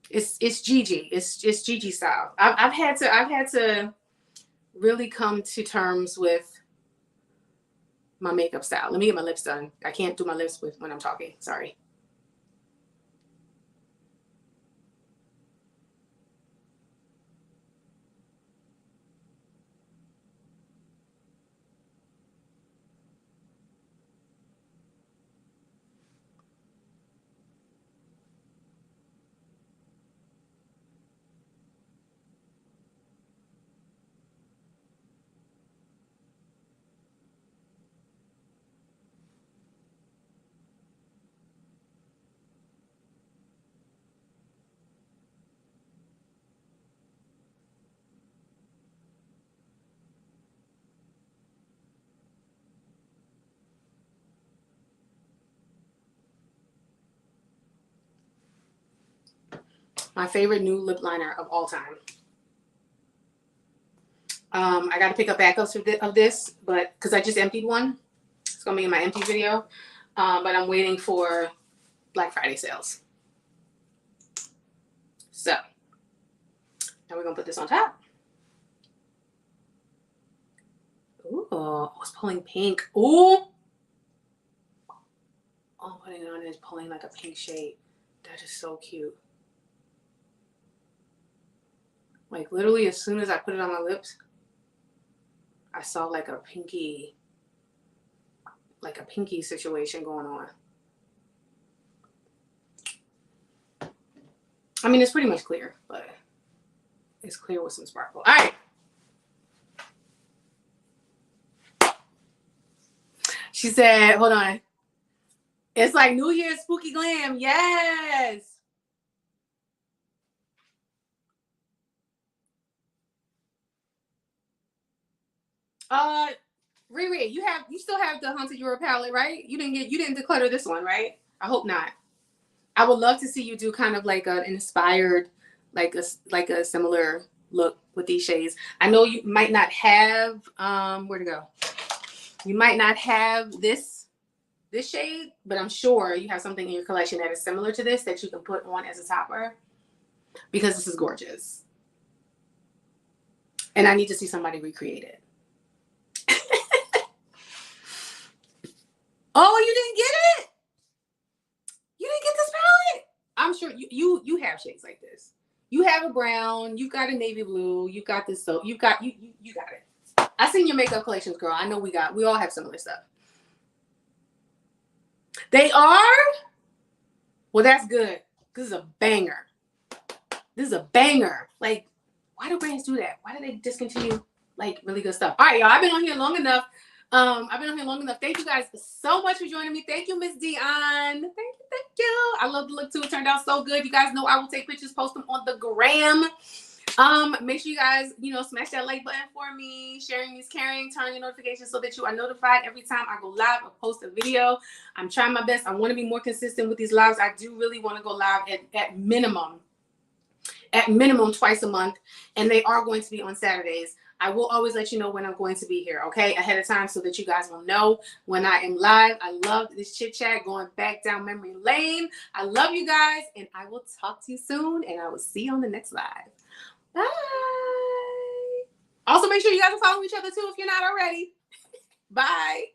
it's Gigi. It's Gigi style. I've had to really come to terms with my makeup style. Let me get my lips done. I can't do my lips when I'm talking. Sorry. My favorite new lip liner of all time. I got to pick up backups of this, but because I just emptied one. It's going to be in my empty video. But I'm waiting for Black Friday sales. So, now we're going to put this on top. Ooh, oh, it's pulling pink. Ooh. Oh, putting it on is pulling like a pink shade. That is so cute. Like literally as soon as I put it on my lips, I saw like a pinky situation going on. I mean, it's pretty much clear, but it's clear with some sparkle. All right. She said, hold on. It's like New Year's spooky glam. Yes. Riri, you still have the Haunted Europe palette, right? You didn't declutter this one, right? I hope not. I would love to see you do kind of like an inspired, like a similar look with these shades. I know you might not have where to go. You might not have this shade, but I'm sure you have something in your collection that is similar to this that you can put on as a topper, because this is gorgeous. And I need to see somebody recreate it. Oh, you didn't get it? You didn't get this palette? I'm sure you have shades like this. You have a brown, you've got a navy blue, you've got this, so you got it. I seen your makeup collections, girl. I know we all have similar stuff. They are? Well, that's good. This is a banger. This is a banger. Like, why do brands do that? Why do they discontinue like really good stuff? All right, y'all. I've been on here long enough. Thank you guys so much for joining me. Thank you, Miss Dion. Thank you. I love the look too. It turned out so good. You guys know I will take pictures, post them on the gram. Make sure you guys, smash that like button for me. Sharing is caring. Turn your notifications so that you are notified every time I go live or post a video. I'm trying my best. I want to be more consistent with these lives. I do really want to go live at minimum twice a month, and they are going to be on Saturdays. I will always let you know when I'm going to be here, okay, ahead of time, so that you guys will know when I am live. I love this chit chat going back down memory lane. I love you guys, and I will talk to you soon, and I will see you on the next live. Bye. Also, make sure you guys are following each other too if you're not already. Bye.